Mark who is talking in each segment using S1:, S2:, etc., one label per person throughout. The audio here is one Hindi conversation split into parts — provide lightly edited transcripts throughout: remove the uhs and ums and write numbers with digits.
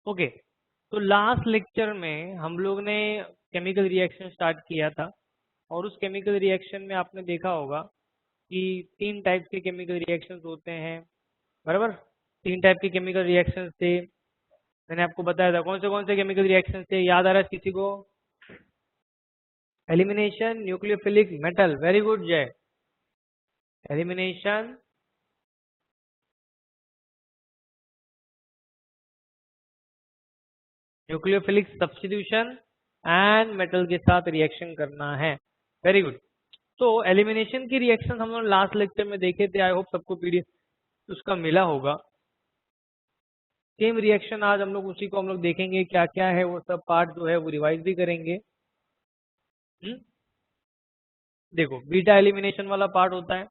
S1: ओके, तो लास्ट लेक्चर में हम लोग ने केमिकल रिएक्शन स्टार्ट किया था, और उस केमिकल रिएक्शन में आपने देखा होगा कि 3 टाइप के केमिकल रिएक्शंस होते हैं, बराबर। 3 टाइप के केमिकल रिएक्शंस थे, मैंने आपको बताया था। कौन से केमिकल रिएक्शंस थे, याद आ रहा है किसी को? Elimination, nucleophilic, metal. Very good Jay. Elimination, nucleophilic substitution and metal के साथ रिएक्शन करना है। Very good. तो एलिमिनेशन की रिएक्शन हम लोग लास्ट लेक्चर में देखे थे, आई होप सबको पीडीएफ उसका मिला होगा। सेम रिएक्शन आज हम लोग उसी को हम लोग देखेंगे, क्या क्या है वो सब पार्ट जो है वो रिवाइज भी करेंगे। देखो, बीटा एलिमिनेशन वाला पार्ट होता है।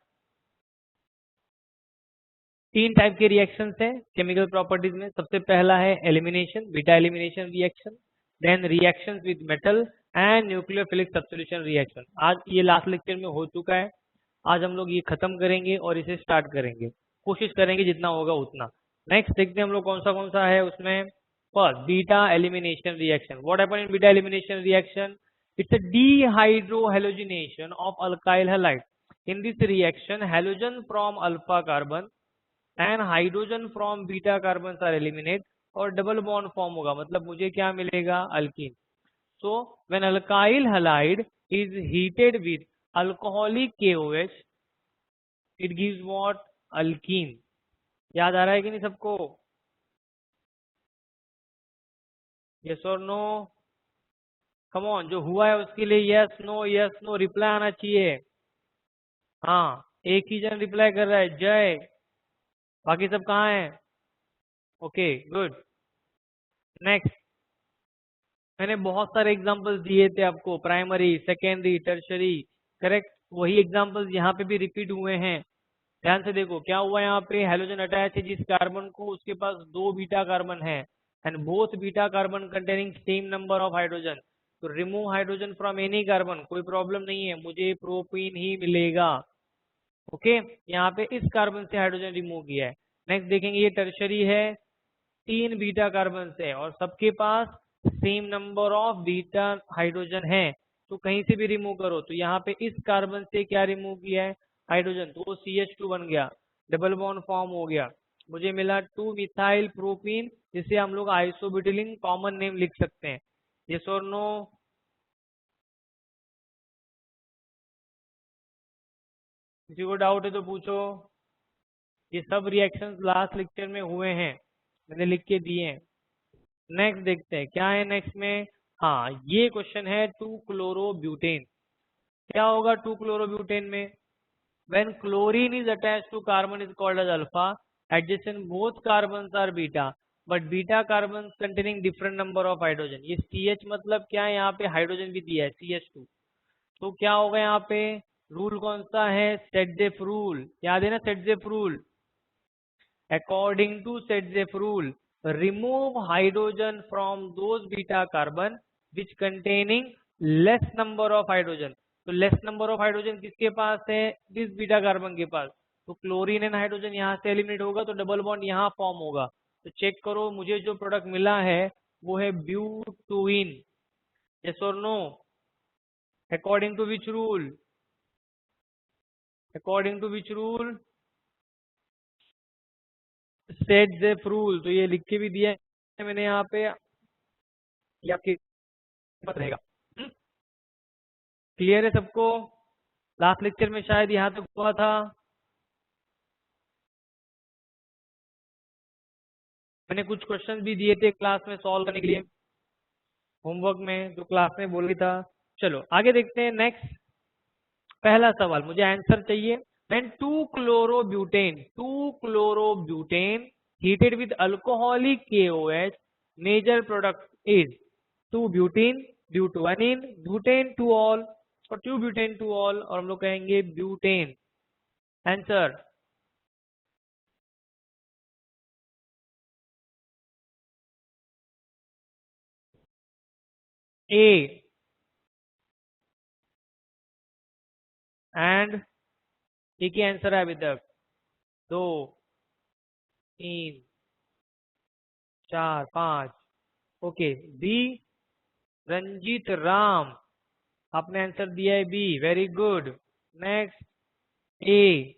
S1: 3 टाइप के रिएक्शंस है केमिकल प्रॉपर्टीज में। सबसे पहला है elimination, beta elimination reaction, then reactions with metal and nucleophilic substitution reaction. आज ये लास्ट लेक्चर में हो चुका है, आज हम लोग ये खत्म करेंगे और इसे स्टार्ट करेंगे, कोशिश करेंगे जितना होगा उतना। नेक्स्ट देखते हैं हम लोग कौन सा है उसमें। First, beta elimination reaction. What happen in beta elimination reaction? It's a dehydrohalogenation of alkyl halide. In this reaction, halogen from alpha carbon and hydrogen from beta carbons are eliminated और डबल बॉन्ड फॉर्म होगा, मतलब मुझे क्या मिलेगा? Alkyne. So when alkyl halide is heated with alcoholic KOH, it gives what? Alkyne. याद आ रहा है कि नहीं सबको? यस और नो? कम ऑन, जो हुआ है उसके लिए यस नो रिप्लाई आना चाहिए। हाँ, एक ही जन रिप्लाई कर रहा है, जय। बाकी सब कहाँ है? Okay, good. नेक्स्ट, मैंने बहुत सारे एग्जांपल्स दिए थे आपको, प्राइमरी, सेकेंडरी, टर्शरी, करेक्ट। वही एग्जांपल्स यहाँ पे भी रिपीट हुए हैं। ध्यान से देखो क्या हुआ यहाँ पे। हेलोजन अटैच है जिस कार्बन को, उसके पास 2 बीटा कार्बन है and both beta carbon containing same number of hydrogen. तो remove hydrogen from any carbon, कोई प्रॉब्लम नहीं है, मुझे प्रोपीन ही मिलेगा। ओके, यहाँ पे इस कार्बन से हाइड्रोजन रिमूव किया है। नेक्स्ट देखेंगे, ये टर्शरी है, 3 बीटा कार्बन है और सबके पास same number of beta hydrogen है। तो कहीं से भी रिमूव करो, तो यहाँ पे इस कार्बन से क्या रिमूव किया है? हाइड्रोजन, तो वो CH2 बन गया, डबल बॉन्ड फॉर्म हो गया, मुझे मिला 2 मिथाइल प्रोपीन, जिसे हम लोग आइसोब्यूटिलीन कॉमन नेम लिख सकते हैं। यस और नो? किसी को डाउट है तो पूछो। ये सब रिएक्शंस लास्ट लेक्चर में हुए हैं, मैंने लिख के दिए हैं। नेक्स्ट देखते हैं क्या है नेक्स्ट में। हाँ, ये क्वेश्चन है 2-क्लोरोब्यूटेन। क्या होगा 2-क्लोरोब्यूटेन में? When chlorine is attached to carbon is called as alpha, adjacent both carbons are beta, but beta carbon containing different number of hydrogen. ये CH मतलब क्या है, यहाँ पे हाइड्रोजन भी दिया है CH2। तो क्या होगा यहाँ पे? रूल कौन सा है? सेडजेफ रूल, याद है ना सेडजेफ rule? According to Sedgwick rule, remove hydrogen from those beta carbon which containing less number of hydrogen. तो लेस नंबर ऑफ हाइड्रोजन किसके पास है? दिस बीटा कार्बन के पास। तो क्लोरीन एंड हाइड्रोजन यहाँ से एलिमिनेट होगा, तो डबल बॉन्ड यहाँ फॉर्म होगा। तो चेक करो, मुझे जो प्रोडक्ट मिला है वो है ब्यूटुइन। यस और no? According to which rule? According to which rule? Saytzeff rule. तो ये लिख के भी दिया है मैंने यहाँ पे, ये आपके पास रहेगा। क्लियर है सबको? लास्ट लेक्चर में शायद यहाँ तक हुआ था। मैंने कुछ क्वेश्चन भी दिए थे क्लास में सॉल्व करने के लिए, होमवर्क में, जो क्लास में बोली था। चलो आगे देखते हैं। नेक्स्ट, पहला सवाल, मुझे आंसर चाहिए। When two chlorobutane heated with alcoholic KOH, major product is 2-butene, butuanine, butane 2-all और 2-butane 2-all, और हम लोग कहेंगे ब्यूटेन। आंसर ए एंड एक ही आंसर है अभी तक। 2, 3, 4 5। ओके, बी रंजीत राम, आपने आंसर दिया है बी, वेरी गुड। नेक्स्ट ए,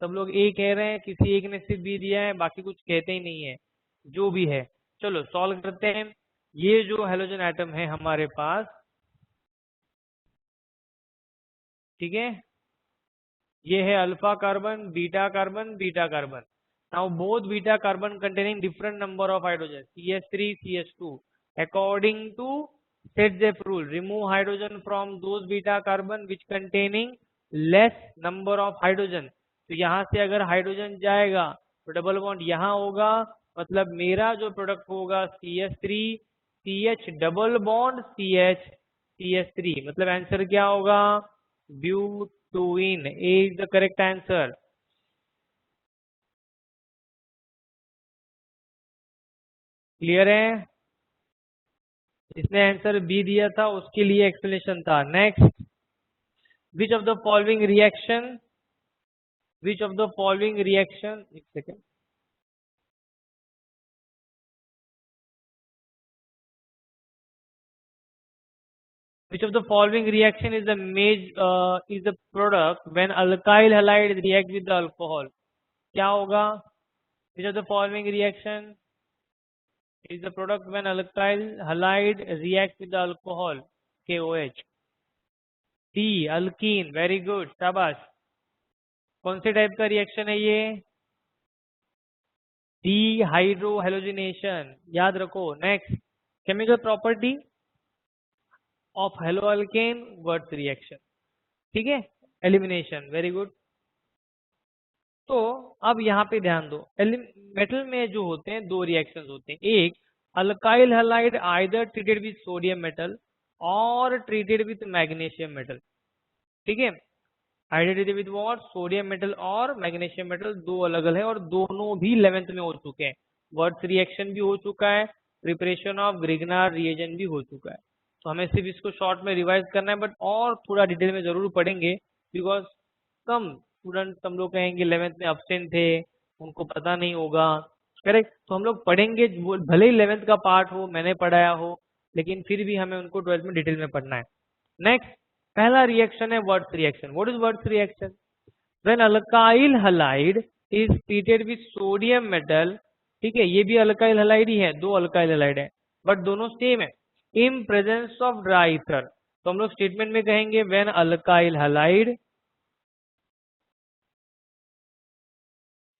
S1: सब लोग ए कह रहे हैं, किसी एक ने सिर्फ बी दिया है, बाकी कुछ कहते ही नहीं है। जो भी है, चलो सॉल्व करते हैं। ये जो हेलोजन एटम है हमारे पास, ठीक है, ये है alpha carbon, beta carbon, beta carbon. Now both beta carbon containing different number of hydrogen, CH3 CH2, according to Sedgwick rule, remove hydrogen from those beta carbon which containing less number of hydrogen। तो यहाँ से अगर हाइड्रोजन जाएगा तो डबल बॉन्ड यहाँ होगा, मतलब मेरा जो प्रोडक्ट होगा CH3 CH double bond CH CH3, मतलब आंसर क्या होगा, butene. A is the correct answer. Clear है? जिसने आंसर बी दिया था उसके लिए एक्सप्लेनेशन था। Next, which of the following reaction, which of the following reaction, एक second, which of the following reaction is the product when alkyl halide react with the alcohol? क्या होगा? Which of the following reaction is the product when alkyl halide react with the alcohol? KOH. D alkene, very good, शाबाश। कौन से टाइप का रिएक्शन है ये? डी हाइड्रो हेलोजिनेशन, याद रखो। Next, chemical property of hello alkane, words reaction, ठीक है, एलिमिनेशन, वेरी गुड। तो अब यहाँ पे ध्यान दो, मेटल में जो होते हैं दो रिएक्शंस होते हैं, एक alkyl halide either treated with sodium metal और ट्रीटेड विद मैग्नीशियम मेटल, ठीक है, either treated with what, sodium metal और मैग्नीशियम मेटल, दो अलग अलग है और दोनों भी 11th में हो चुके हैं। वर्ड्स रिएक्शन भी हो चुका है, प्रिपरेशन ऑफ ग्रिग्नार रिएजेंट भी हो चुका है। तो हमें सिर्फ इसको शॉर्ट में रिवाइज करना है, बट और थोड़ा डिटेल में जरूर पढ़ेंगे, बिकॉज कम स्टूडेंट हम लोग कहेंगे 11th में अब्सेंट थे, उनको पता नहीं होगा, करेक्ट। तो हम लोग पढ़ेंगे, भले ही 11th का पार्ट हो, मैंने पढ़ाया हो, लेकिन फिर भी हमें उनको 12th में डिटेल में पढ़ना है। नेक्स्ट, पहला रिएक्शन है words reaction. What is words reaction? When alkyl halide is treated with sodium metal, ठीक है, ये भी अल्काइल हैलाइड ही है, दो अल्काइल हैलाइड है, बट दोनों सेम है, इन प्रेजेंस ऑफ ड्राई ईथर। तो हम लोग स्टेटमेंट में कहेंगे when alkyl halide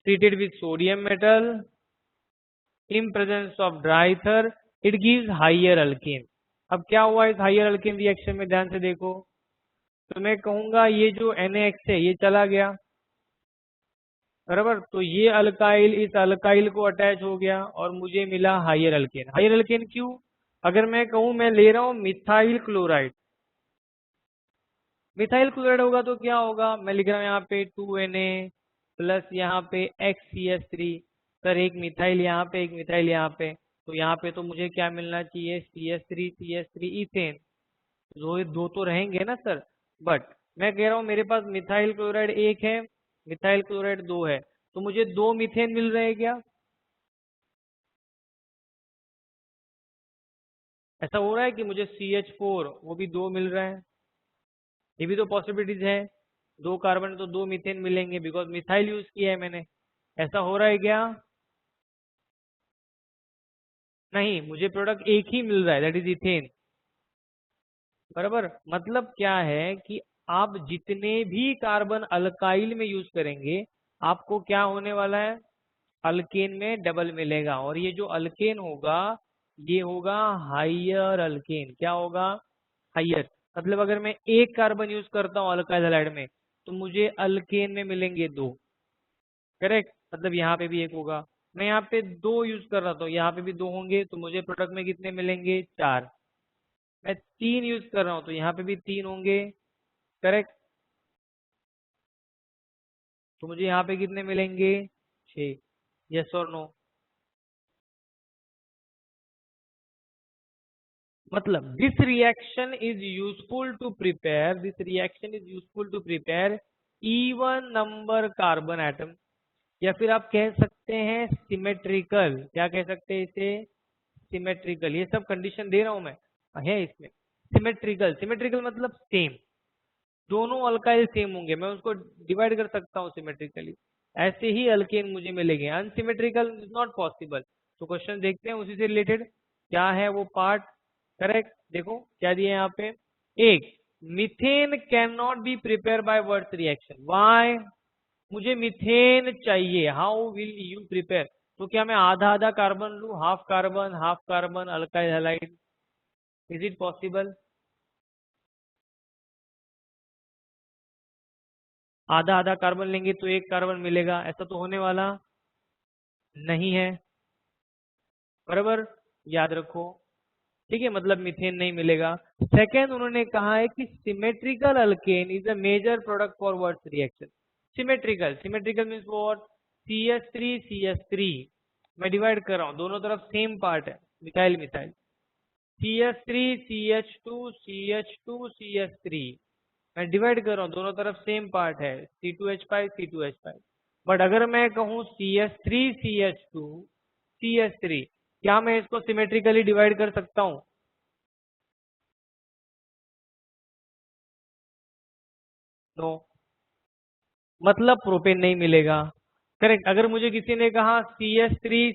S1: treated with sodium metal in presence of dry ether, it gives higher alkane। अब क्या हुआ इस हाइयर अल्केन रिएक्शन में, ध्यान से देखो, तो मैं कहूंगा ये जो NaX है ये चला गया, बराबर, तो ये अल्काइल इस अल्काइल को अटैच हो गया और मुझे मिला हाइयर अल्केन। हाइयर अल्केन क्यों? अगर मैं कहूं मैं ले रहा हूं मिथाइल क्लोराइड, मिथाइल क्लोराइड होगा तो क्या होगा, मैं लिख रहा हूं यहाँ पे 2Na प्लस यहाँ पे XCH3, सर एक मिथाइल यहाँ पे, एक मिथाइल यहाँ पे, तो यहाँ पे तो मुझे क्या मिलना चाहिए, CH3 इथेन, दो तो रहेंगे ना सर। बट मैं कह रहा हूँ मेरे पास मिथाइल क्लोराइड एक है, मिथाइल क्लोराइड दो है, तो मुझे दो मीथेन मिल रहे हैं क्या? ऐसा हो रहा है कि मुझे CH4 वो भी दो मिल रहा है, ये भी तो पॉसिबिलिटीज है, दो कार्बन तो दो मीथेन मिलेंगे, बिकॉज मिथाइल यूज किया है मैंने। ऐसा हो रहा है क्या? नहीं, मुझे प्रोडक्ट एक ही मिल रहा है, दैट इज इथेन, बराबर। मतलब क्या है कि आप जितने भी कार्बन अल्काइल में यूज करेंगे आपको क्या होने वाला है, अल्केन में डबल मिलेगा, और ये जो अल्केन होगा ये होगा हाइयर अल्केन। क्या होगा? हाइयर। मतलब अगर मैं एक कार्बन यूज करता हूँ अल्काइल हैलाइड में तो मुझे अल्केन में मिलेंगे दो, करेक्ट, मतलब यहाँ पे भी एक होगा। मैं यहाँ पे दो यूज कर रहा था, यहाँ पे भी दो होंगे, तो मुझे प्रोडक्ट में कितने मिलेंगे, चार। मैं तीन यूज कर रहा हूँ तो यहाँ पे भी तीन होंगे, करेक्ट, तो मुझे यहाँ पे कितने मिलेंगे, छह। यस और नो? मतलब this reaction is useful to prepare, this reaction is useful to prepare even number carbon atom, या फिर आप कह सकते सकते हैं सिमेट्रिकल, क्या कह सकते हैं इसे, सिमेट्रिकल। ये सब कंडीशन दे रहा हूं मैं, है इसमें। सिमेट्रिकल, सिमेट्रिकल मतलब सेम, दोनों अल्काइल सेम होंगे, मैं उसको डिवाइड कर सकता हूँ सिमेट्रिकली। ऐसे ही अल्केन मुझे मिलेंगे। Unsymmetrical is not possible. तो क्वेश्चन देखते हैं उसी से रिलेटेड क्या है वो पार्ट। करेक्ट, देखो क्या दिया है यहाँ पे। एक, methane can not be prepare by Wurtz reaction. Why, मुझे मीथेन चाहिए, हाउ विल यू प्रिपेयर। तो क्या मैं आधा आधा कार्बन लू, half carbon alkyl halide, is it possible. आधा आधा कार्बन लेंगे तो एक कार्बन मिलेगा, ऐसा तो होने वाला नहीं है, बराबर, याद रखो। ठीक है, मतलब मीथेन नहीं मिलेगा। सेकेंड, उन्होंने कहा है कि symmetrical alkane is a major product for Wurtz reaction. Symmetrical, symmetrical means what, CH3 मैं डिवाइड कर रहा हूँ, दोनों तरफ सेम पार्ट है, मिथाइल मिथाइल, CH3 CH2 मैं डिवाइड कर रहा हूँ, दोनों तरफ सेम पार्ट है, C2H5 बट अगर मैं कहूँ CH3 क्या मैं इसको सिमेट्रिकली डिवाइड कर सकता हूँ। नो, मतलब प्रोपेन नहीं मिलेगा। करेक्ट, अगर मुझे किसी ने कहा CH3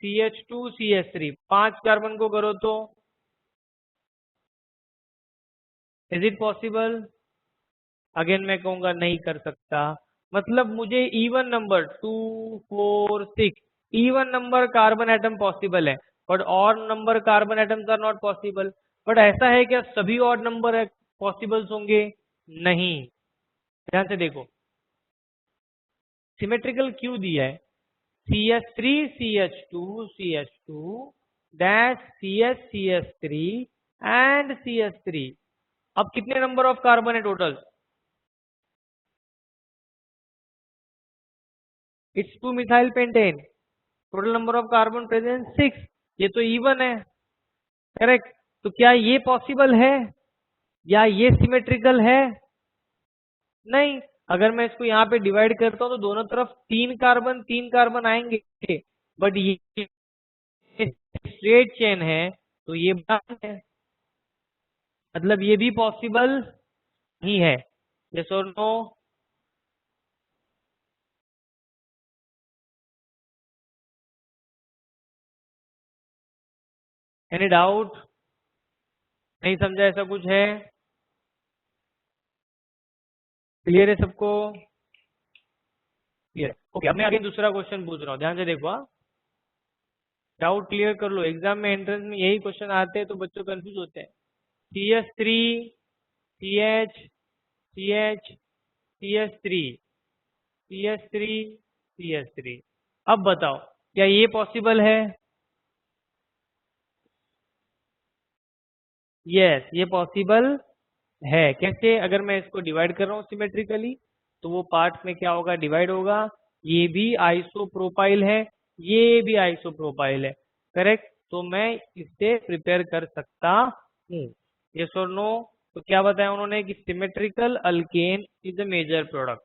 S1: CH2 पांच कार्बन को करो तो इज इट पॉसिबल। अगेन मैं कहूंगा नहीं कर सकता। मतलब मुझे even number 2 4 6 even number carbon atom possible है, but odd number carbon atoms are not possible. But ऐसा है क्या सभी ऑड नंबर पॉसिबल्स होंगे, नहीं। ध्यान से देखो, सिमेट्रिकल क्यों दिया है, CH3 CH2 dash CH3 and CH3। अब कितने नंबर ऑफ कार्बन है total, it's 2 methyl pentane, total number of carbon present 6। ये तो इवन है, करेक्ट। तो क्या ये पॉसिबल है या ये सिमेट्रिकल है, नहीं। अगर मैं इसको यहाँ पे डिवाइड करता हूँ तो दोनों तरफ तीन कार्बन आएंगे, बट ये स्ट्रेट चेन है तो ये बड़ा है, मतलब ये भी पॉसिबल नहीं है। यस और नो, एनी डाउट, नहीं समझा ऐसा कुछ है, क्लियर है सबको, क्लियर। ओके, अब मैं आगे दूसरा क्वेश्चन पूछ रहा हूँ, ध्यान से देखो। डाउट क्लियर कर लो, एग्जाम में एंट्रेंस में यही क्वेश्चन आते हैं तो बच्चों कंफ्यूज होते हैं। CH3 CH CH CH3 CH3 CH3, अब बताओ क्या ये पॉसिबल है। यस, ये पॉसिबल है। कैसे, अगर मैं इसको डिवाइड कर रहा हूँ सिमेट्रिकली तो वो पार्ट्स में क्या होगा, डिवाइड होगा। ये भी आइसोप्रोपाइल है, ये भी आइसोप्रोपाइल है, करेक्ट। तो मैं इससे प्रिपेयर कर सकता हूँ, यस और नो। तो क्या बताया उन्होंने कि symmetrical alkane is a major product,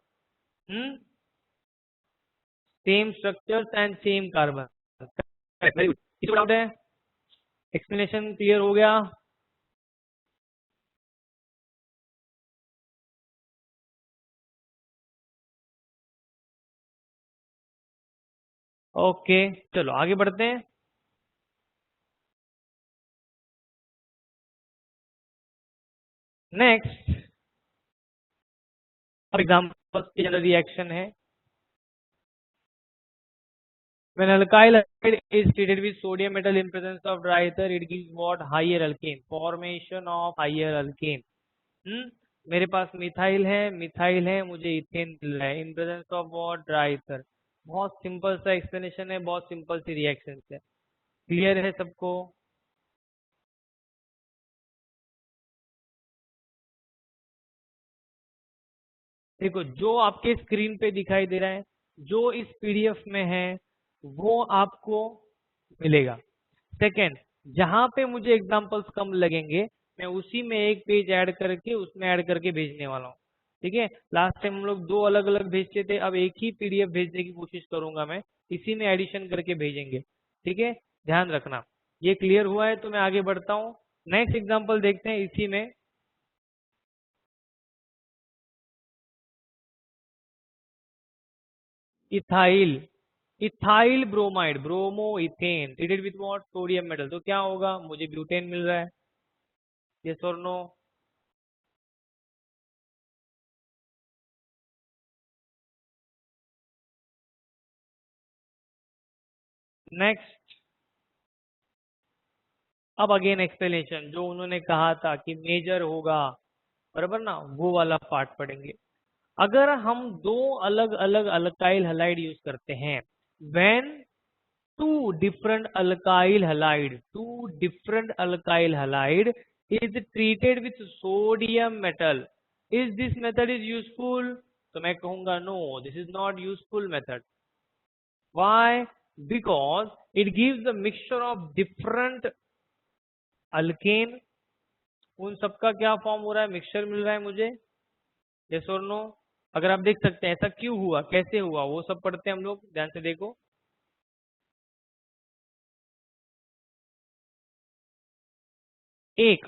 S1: same structures and same carbon. Very good, किसी को डाउट है, एक्सप्लेनेशन क्लियर हो गया। ओके, चलो आगे बढ़ते हैं। नेक्स्ट, अब एग्जाम्पल के जनरल रिएक्शन है। When alkyl halide is treated with sodium metal in presence of dry ether, it gives what, higher alkane, formation of higher alkane। मेरे पास मिथाइल है, मुझे इथेन मिल रहा है इन presence of what, dry ether. बहुत सिंपल सा एक्सप्लेनेशन है, बहुत सिंपल सी रिएक्शन है, क्लियर है सबको। देखो जो आपके स्क्रीन पे दिखाई दे रहा है, जो इस PDF में है वो आपको मिलेगा। सेकेंड, जहां पे मुझे एग्जांपल्स कम लगेंगे मैं उसी में एक पेज ऐड करके उसमें ऐड करके भेजने वाला हूँ। ठीक है, लास्ट टाइम हम लोग दो अलग अलग भेजते थे, अब एक ही पीडीएफ भेजने की कोशिश करूंगा मैं, इसी में एडिशन करके भेजेंगे। ठीक है, ध्यान रखना। ये क्लियर हुआ है तो मैं आगे बढ़ता हूँ। नेक्स्ट एग्जांपल देखते हैं इसी में। Ethyl, ethyl bromide, bromo ethane treated with what, sodium metal, तो क्या होगा, मुझे ब्यूटेन मिल रहा है, यस और नो। नेक्स्ट, अब अगेन एक्सप्लेनेशन, जो उन्होंने कहा था कि मेजर होगा, बराबर ना, वो वाला पार्ट पढ़ेंगे। अगर हम दो अलग अलग अल्काइल हलाइड यूज करते हैं, when two different alkyl halide, two different alkyl halide is treated with sodium metal, is this method is useful? तो मैं कहूंगा no, this is not useful method. Why? Because it gives the mixture of different alkane, उन सबका क्या फॉर्म हो रहा है, मिक्सचर मिल रहा है मुझे, yes और no। अगर आप देख सकते हैं ऐसा क्यों हुआ, कैसे हुआ, वो सब पढ़ते हैं हम लोग, ध्यान से देखो। एक,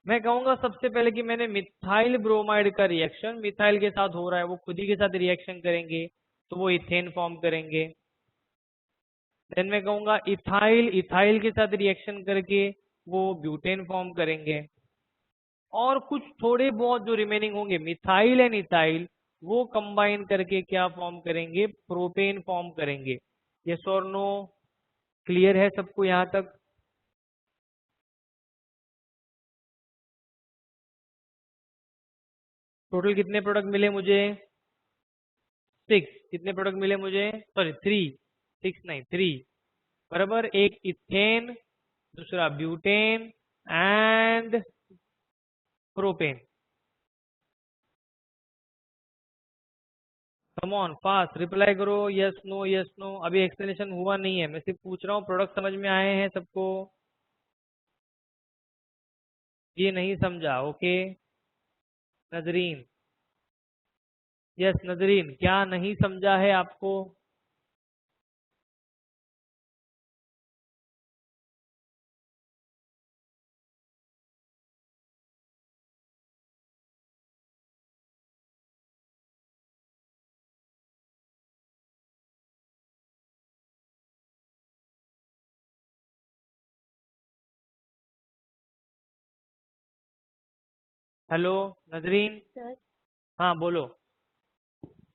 S1: मैं कहूंगा सबसे पहले कि मैंने मिथाइल ब्रोमाइड का रिएक्शन मिथाइल के साथ हो रहा है, वो खुद ही के साथ रिएक्शन करेंगे तो वो इथेन फॉर्म करेंगे। देन मैं कहूंगा इथाइल, इथाइल के साथ रिएक्शन करके वो ब्यूटेन फॉर्म करेंगे। और कुछ थोड़े बहुत जो रिमेनिंग होंगे मिथाइल एंड इथाइल, वो कंबाइन करके क्या फॉर्म करेंगे, प्रोपेन फॉर्म करेंगे। यस और नो, क्लियर है सबको यहाँ तक? टोटल कितने प्रोडक्ट मिले मुझे, 6। कितने प्रोडक्ट मिले मुझे, सॉरी 3, 6 नहीं 3, बराबर। एक इथेन, दूसरा butane and propane. Come on fast reply करो, यस नो यस नो। अभी एक्सप्लेनेशन हुआ नहीं है, मैं सिर्फ पूछ रहा हूँ, प्रोडक्ट समझ में आए हैं सबको? ये नहीं समझा, ओके। नजरीन, यस नजरीन, क्या नहीं समझा है आपको? हेलो नजरीन,
S2: सर
S1: हाँ बोलो।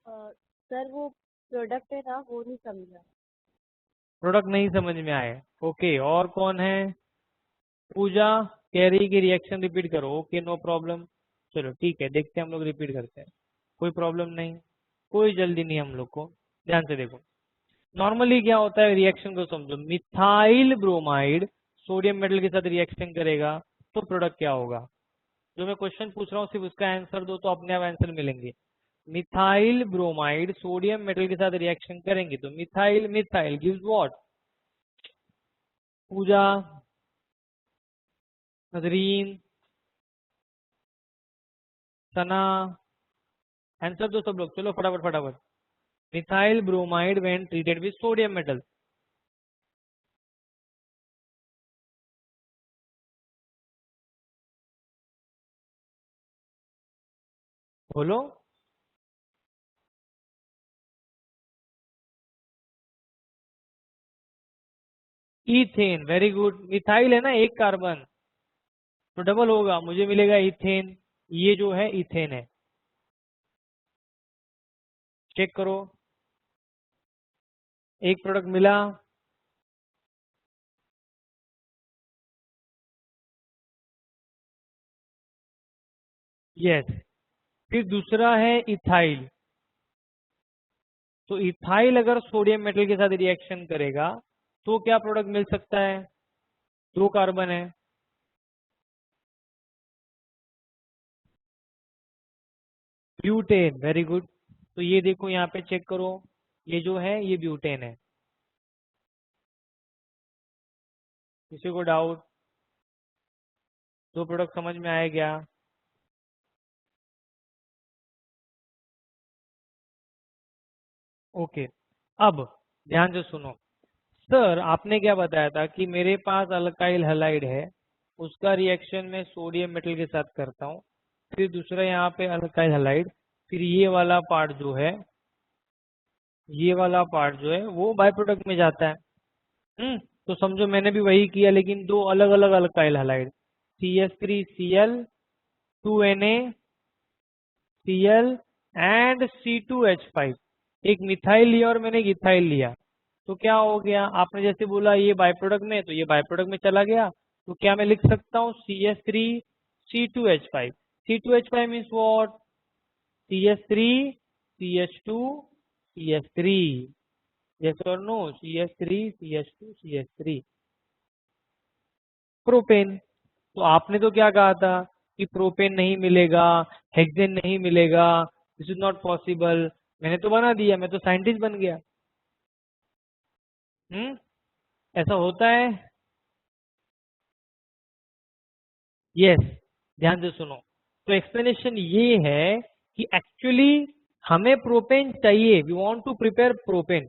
S2: सर वो प्रोडक्ट है ना वो नहीं समझा।
S1: प्रोडक्ट नहीं समझ में आए, ओके। और कौन है? पूजा कह रही कि रिएक्शन रिपीट करो, ओके नो प्रॉब्लम। चलो ठीक है, देखते हैं हम लोग, रिपीट करते हैं, कोई प्रॉब्लम नहीं, कोई जल्दी नहीं हम लोग को। ध्यान से देखो, नॉर्मली क्या होता है, रिएक्शन को समझो। मिथाइल ब्रोमाइड सोडियम मेटल के साथ रिएक्शन करेगा तो प्रोडक्ट क्या होगा? जो मैं क्वेश्चन पूछ रहा हूँ सिर्फ उसका आंसर दो तो अपने आप आंसर मिलेंगे। मिथाइल ब्रोमाइड सोडियम मेटल के साथ रिएक्शन करेंगे तो methyl, methyl gives what? Puja, Nazreen, Sana, answer दो सब लोग, चलो फटाफट फटाफट। Methyl bromide when treated with sodium metal, बोलो। Ethane, very good. मिथाइल है ना एक कार्बन, तो डबल होगा, मुझे मिलेगा इथेन। ये जो है इथेन है, चेक करो, एक प्रोडक्ट मिला। यस, फिर दूसरा है इथाइल। तो इथाइल अगर सोडियम मेटल के साथ रिएक्शन करेगा तो क्या प्रोडक्ट मिल सकता है? दो कार्बन है, ब्यूटेन, वेरी गुड। तो ये देखो यहाँ पे चेक करो, ये जो है ये ब्यूटेन है। किसी को डाउट? दो प्रोडक्ट समझ में आया क्या? ओके, अब ध्यान से सुनो। सर आपने क्या बताया था कि मेरे पास अल्काइल हैलाइड है, उसका रिएक्शन मैं सोडियम मेटल के साथ करता हूँ, फिर दूसरा यहाँ पे अल्काइल हैलाइड, फिर ये वाला पार्ट जो है वो बाय प्रोडक्ट में जाता है। तो समझो मैंने भी वही किया, लेकिन दो अलग अलग alkyl halide, CH3Cl, 2Na, Cl and C2H5, एक मिथाइल लिया और मैंने एक इथाइल लिया, तो क्या हो गया, आपने जैसे बोला ये बाय प्रोडक्ट में, तो ये बाय प्रोडक्ट में चला गया, तो क्या मैं लिख सकता हूँ CH3 C2H5, C2H5 means what, CH3 CH2 CH3, yes or no, CH3 CH2 CH3, propane. तो आपने तो क्या कहा था कि प्रोपेन नहीं मिलेगा, हेक्सेन नहीं मिलेगा, दिस इज नॉट पॉसिबल, मैंने तो बना दिया, मैं तो साइंटिस्ट बन गया। हम्म ऐसा होता है। यस, ध्यान से सुनो। तो एक्सप्लेनेशन ये है कि एक्चुअली हमें प्रोपेन चाहिए, we want to prepare propane,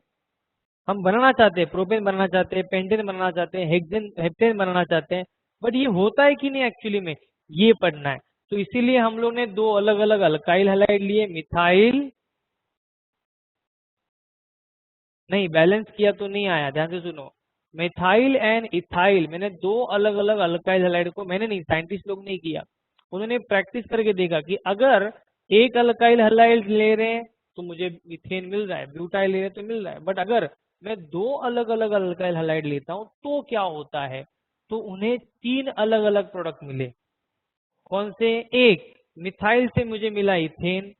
S1: हम बनाना चाहते हैं, प्रोपेन बनाना चाहते हैं, पेंटेन बनाना चाहते हैं, हेक्सेन हेप्टेन बनाना चाहते हैं, बट ये होता है कि नहीं एक्चुअली में, ये पढ़ना है। तो इसीलिए हम लोग ने दो अलग अलग अल्काइल हैलाइड लिए, मिथाइल, नहीं बैलेंस किया तो नहीं आया, ध्यान से सुनो, मिथाइल एंड इथाइल, मैंने दो अलग अलग अल्काइल हैलाइड को, मैंने नहीं, साइंटिस्ट लोग नहीं किया, उन्होंने प्रैक्टिस करके देखा कि अगर एक अल्काइल हैलाइड ले रहे हैं तो मुझे मीथेन मिल रहा है, ब्यूटाइल ले रहे हैं तो मिल रहा है, बट अगर मैं दो अलग अलग अल्काइल हैलाइड लेता हूं तो क्या होता है, तो उन्हें तीन अलग अलग प्रोडक्ट मिले। कौन से? एक, मिथाइल से मुझे मिला इथेन,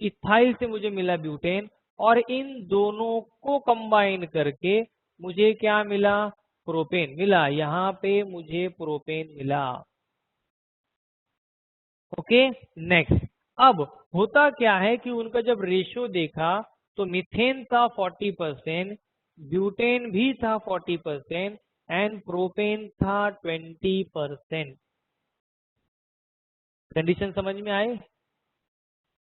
S1: इथाइल से मुझे मिला ब्यूटेन, और इन दोनों को कंबाइन करके मुझे क्या मिला? प्रोपेन मिला, यहाँ पे मुझे प्रोपेन मिला। Okay, next. अब होता क्या है कि उनका जब रेशियो देखा तो मीथेन था 40%, ब्यूटेन भी था 40% एंड प्रोपेन था 20%। कंडीशन समझ में आए?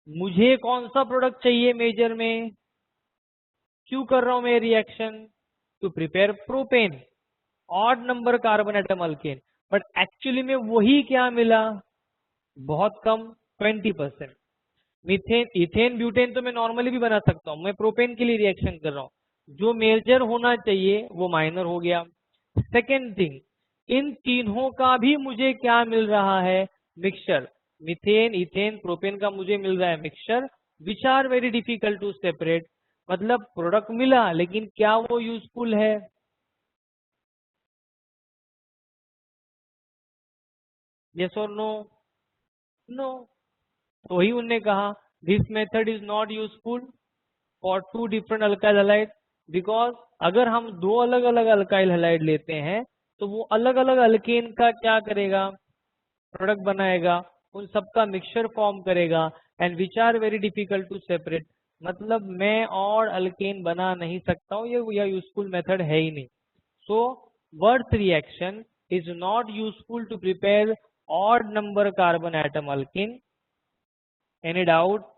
S1: मुझे कौन सा प्रोडक्ट चाहिए मेजर में? क्यों कर रहा हूं मैं reaction? To prepare propane, odd number carbon atom alkane, but actually में वही क्या मिला? बहुत कम, 20%। मीथेन, इथेन, ब्यूटेन तो मैं नॉर्मली भी बना सकता हूँ, मैं प्रोपेन के लिए रिएक्शन कर रहा हूँ, जो मेजर होना चाहिए वो माइनर हो गया। सेकेंड थिंग, इन तीनों का भी मुझे क्या मिल रहा है? मिक्सचर, मीथेन, इथेन, प्रोपेन का मुझे मिल रहा है mixture, which are very difficult to separate, मतलब प्रोडक्ट मिला लेकिन क्या वो यूजफुल है? यस और नो? नो। तो वही उनने कहा, this method is not useful for two different alkyl halide, because अगर हम दो अलग अलग अल्काइल हैलाइड लेते हैं तो वो अलग अलग अल्केन का क्या करेगा? प्रोडक्ट बनाएगा, उन सबका मिक्सचर फॉर्म करेगा, and which are very difficult to separate, मतलब मैं और अल्केन बना नहीं सकता हूँ, ये यूजफुल मेथड है ही नहीं। So Wurtz reaction is not useful to prepare odd number carbon atom alkane. Any doubt?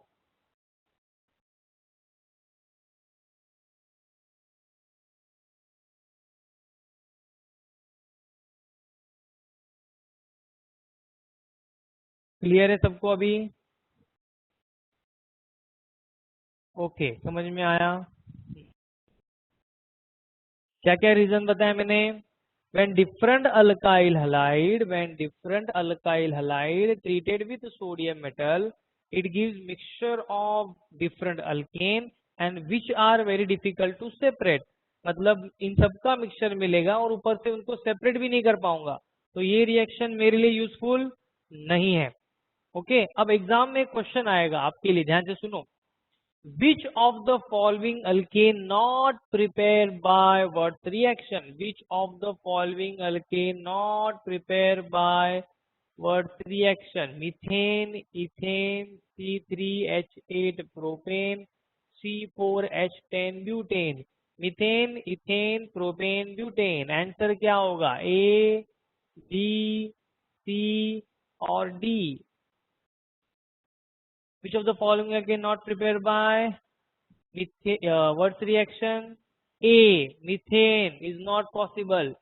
S1: Clear है सबको अभी? ओके, समझ में आया? क्या क्या रीजन बताया मैंने? when different alkyl halide treated with sodium metal, it gives mixture of different alkane and which are very difficult to separate, मतलब इन सबका मिक्सचर मिलेगा और ऊपर से उनको सेपरेट भी नहीं कर पाऊंगा, तो ये रिएक्शन मेरे लिए यूजफुल नहीं है। ओके, अब एग्जाम में क्वेश्चन आएगा आपके लिए, ध्यान से सुनो, which of the following alkane not prepared by what reaction? Which of the following alkane not prepared by what reaction? Methane, ethane, C3H8 propane, C4H10 butane. Methane, ethane, propane, butane. Answer क्या होगा? A, B, C और D? Which of the following alkane not prepared by? What's reaction? A. Methane is not possible.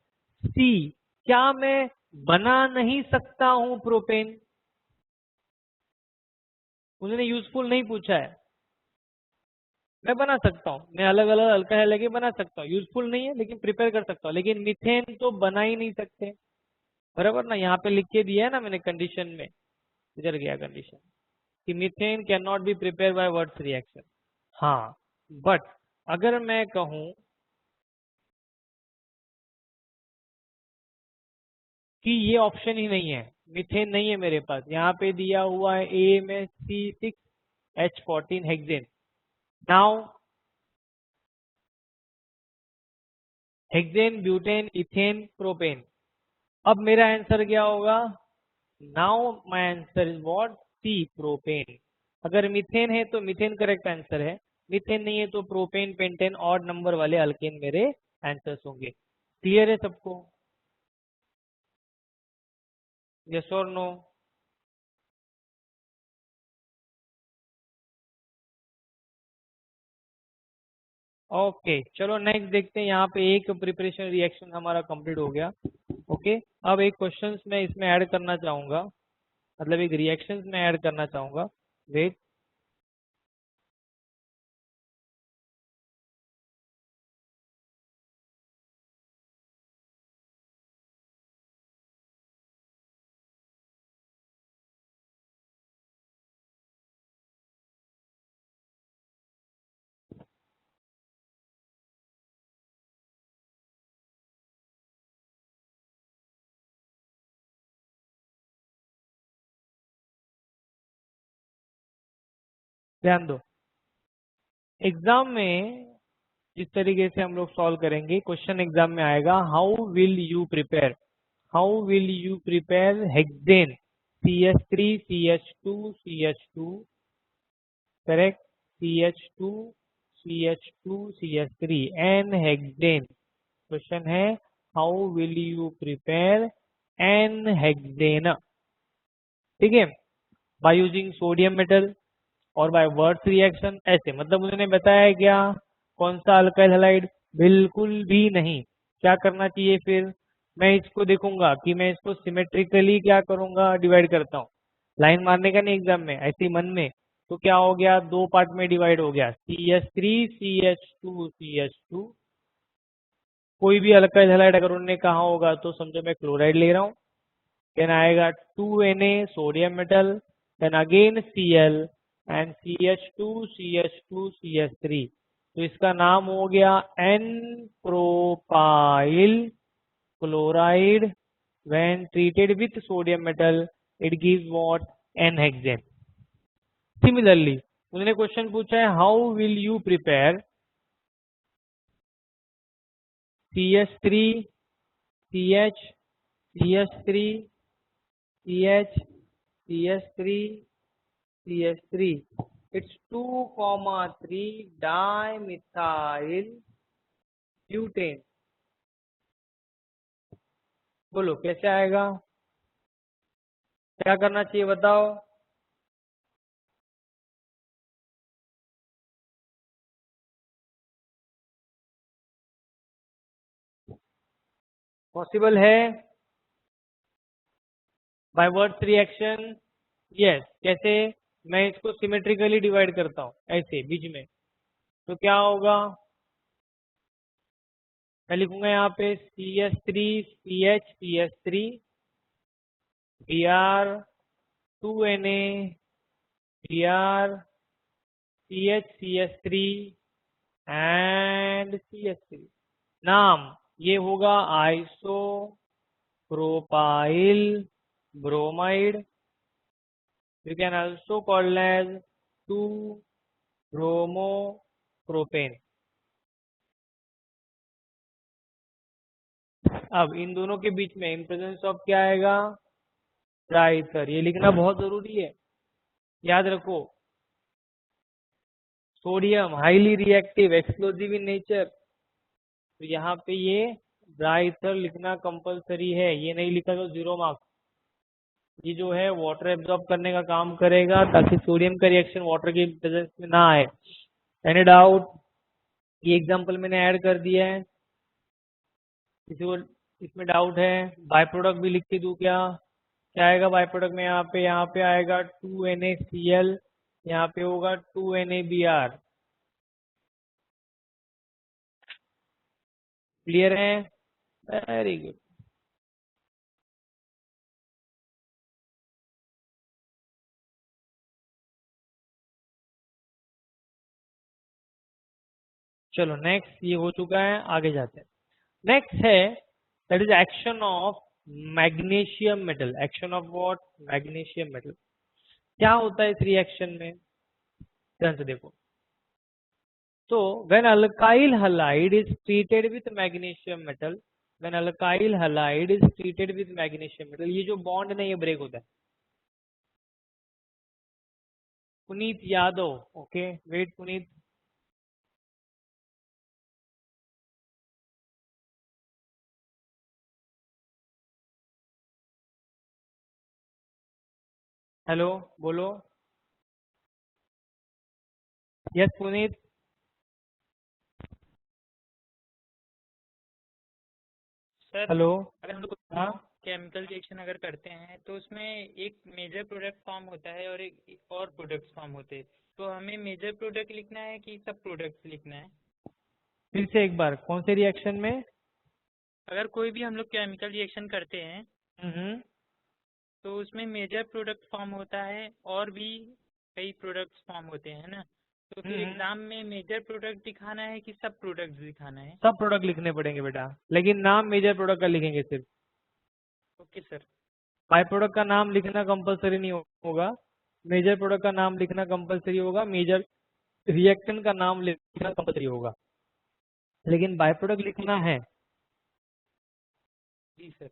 S1: C. क्या मैं बना नहीं सकता हूं प्रोपेन? उन्होंने यूजफुल नहीं पूछा है। मैं बना सकता हूँ, मैं अलग अलग अल्काइल लेके बना सकता हूँ, यूजफुल नहीं है लेकिन प्रिपेयर कर सकता हूँ, लेकिन मीथेन तो बना ही नहीं सकते। बराबर ना, यहाँ पे लिख के दिया है ना मैंने कंडीशन में, इधर गया कंडीशन कि methane can not be prepare by Wurtz reaction. हाँ, बट अगर मैं कहूं कि ये ऑप्शन ही नहीं है, मीथेन नहीं है मेरे पास, यहाँ पे दिया हुआ है ए में C6H14 hexane. Now hexane, butane, ethane, propane. अब मेरा आंसर क्या होगा? Now my answer is what? C, propane. अगर मीथेन है तो मीथेन करेक्ट आंसर है, मीथेन नहीं है तो प्रोपेन, पेंटेन, ऑड नंबर वाले अल्केन मेरे आंसर्स होंगे। क्लियर है सबको? यस और नो? ओके, चलो नेक्स्ट देखते हैं। यहाँ पे एक प्रिपरेशन रिएक्शन हमारा कंप्लीट हो गया। ओके, अब एक क्वेश्चंस मैं इसमें ऐड करना चाहूंगा, मतलब एक रिएक्शंस में ऐड करना चाहूंगा। वेट, ध्यान दो। एग्जाम में जिस तरीके से हम लोग सॉल्व करेंगे, क्वेश्चन एग्जाम में आएगा, how will you prepare, how will you prepare hexane CH3CH2CH2, correct, CH2CH2CH3 n hexane. Question है how will you prepare n hexane, ठीक है, बाय यूजिंग सोडियम मेटल और बाय वर्ड्स रिएक्शन। ऐसे मतलब उन्होंने बताया क्या, कौन सा अल्काइल हैलाइड? बिल्कुल भी नहीं। क्या करना चाहिए फिर? मैं इसको देखूंगा कि मैं इसको सिमेट्रिकली क्या करूंगा, डिवाइड करता हूँ। लाइन मारने का नहीं एग्जाम में, ऐसे ही मन में। तो क्या हो गया, दो पार्ट में डिवाइड हो गया, CH3CH2CH2। कोई भी अल्काइल हैलाइड अगर उन्होंने कहा होगा तो समझो मैं क्लोराइड ले रहा हूँ। देन आएगा 2Na sodium metal, then again Cl and CH2CH2CH3। तो इसका नाम हो गया n propyl chloride. When treated with sodium metal it gives what? N hexane. Similarly उन्होंने क्वेश्चन पूछा है how will you prepare CH3 CH CH3 CH CH3 CH3, it's 2,3 dimethyl butane। बोलो कैसे आएगा, क्या करना चाहिए बताओ? पॉसिबल है बाय वर्ड्स रिएक्शन? यस, कैसे? मैं इसको सिमेट्रिकली डिवाइड करता हूँ ऐसे बीच में, तो क्या होगा? मैं लिखूंगा यहाँ पे CH3 CH CH3 Br 2Na Br CH CH3 and CH3। नाम ये होगा isopropyl bromide, you can also called as 2 bromopropane. अब इन दोनों के बीच में इन प्रेजेंस ऑफ क्या आएगा? ट्राइथर। ये लिखना बहुत जरूरी है, याद रखो। Sodium highly reactive, explosive in nature, तो यहाँ पे ये ब्राइथर लिखना कंपलसरी है, ये नहीं लिखा तो 0 मार्क्स। ये जो है वाटर एब्जॉर्ब करने का काम करेगा ताकि सोडियम का रिएक्शन वाटर के प्रेजेंस में ना आए। Any doubt? ये एग्जांपल मैंने ऐड कर दिया है, किसी को इसमें डाउट है? बाय प्रोडक्ट भी लिख के दूं क्या? क्या आएगा बाय प्रोडक्ट में? यहाँ पे आएगा 2NaCl, यहाँ पे होगा 2NaBr। क्लियर है? Very good. चलो नेक्स्ट, ये हो चुका है, आगे जाते हैं। नेक्स्ट है that is action of magnesium metal. Action of what? Magnesium metal. क्या होता है इस रिएक्शन में? ध्यान से देखो। तो when alkyl halide is treated with magnesium metal, when alkyl halide is treated with magnesium metal, ये जो बॉन्ड है ये ब्रेक होता है। Puneet Yadav, okay wait Puneet. Hello बोलो। यस पुनीत।
S3: Sir
S1: hello.
S3: अगर हम लोग
S1: हाँ
S3: केमिकल रिएक्शन अगर करते हैं तो उसमें एक मेजर प्रोडक्ट फॉर्म होता है और एक और प्रोडक्ट्स फॉर्म होते हैं, तो हमें मेजर प्रोडक्ट लिखना है कि सब प्रोडक्ट्स लिखना है?
S1: फिर से एक बार, कौन से रिएक्शन में?
S3: अगर कोई भी हम लोग केमिकल रिएक्शन करते हैं
S1: हम्म
S3: तो उसमें मेजर प्रोडक्ट फॉर्म होता है और भी कई प्रोडक्ट्स फॉर्म होते हैं ना, तो फिर एग्जाम में मेजर प्रोडक्ट दिखाना है कि सब प्रोडक्ट्स दिखाना है?
S1: सब प्रोडक्ट लिखने पड़ेंगे बेटा, लेकिन नाम मेजर प्रोडक्ट का लिखेंगे सिर्फ।
S3: Okay sir.
S1: बाय प्रोडक्ट का नाम लिखना कंपलसरी नहीं होगा, मेजर प्रोडक्ट का नाम लिखना कंपलसरी होगा, मेजर रिएक्टेंट का नाम लिखना कंपलसरी होगा, लेकिन बाय प्रोडक्ट लिखना है।
S3: जी सर।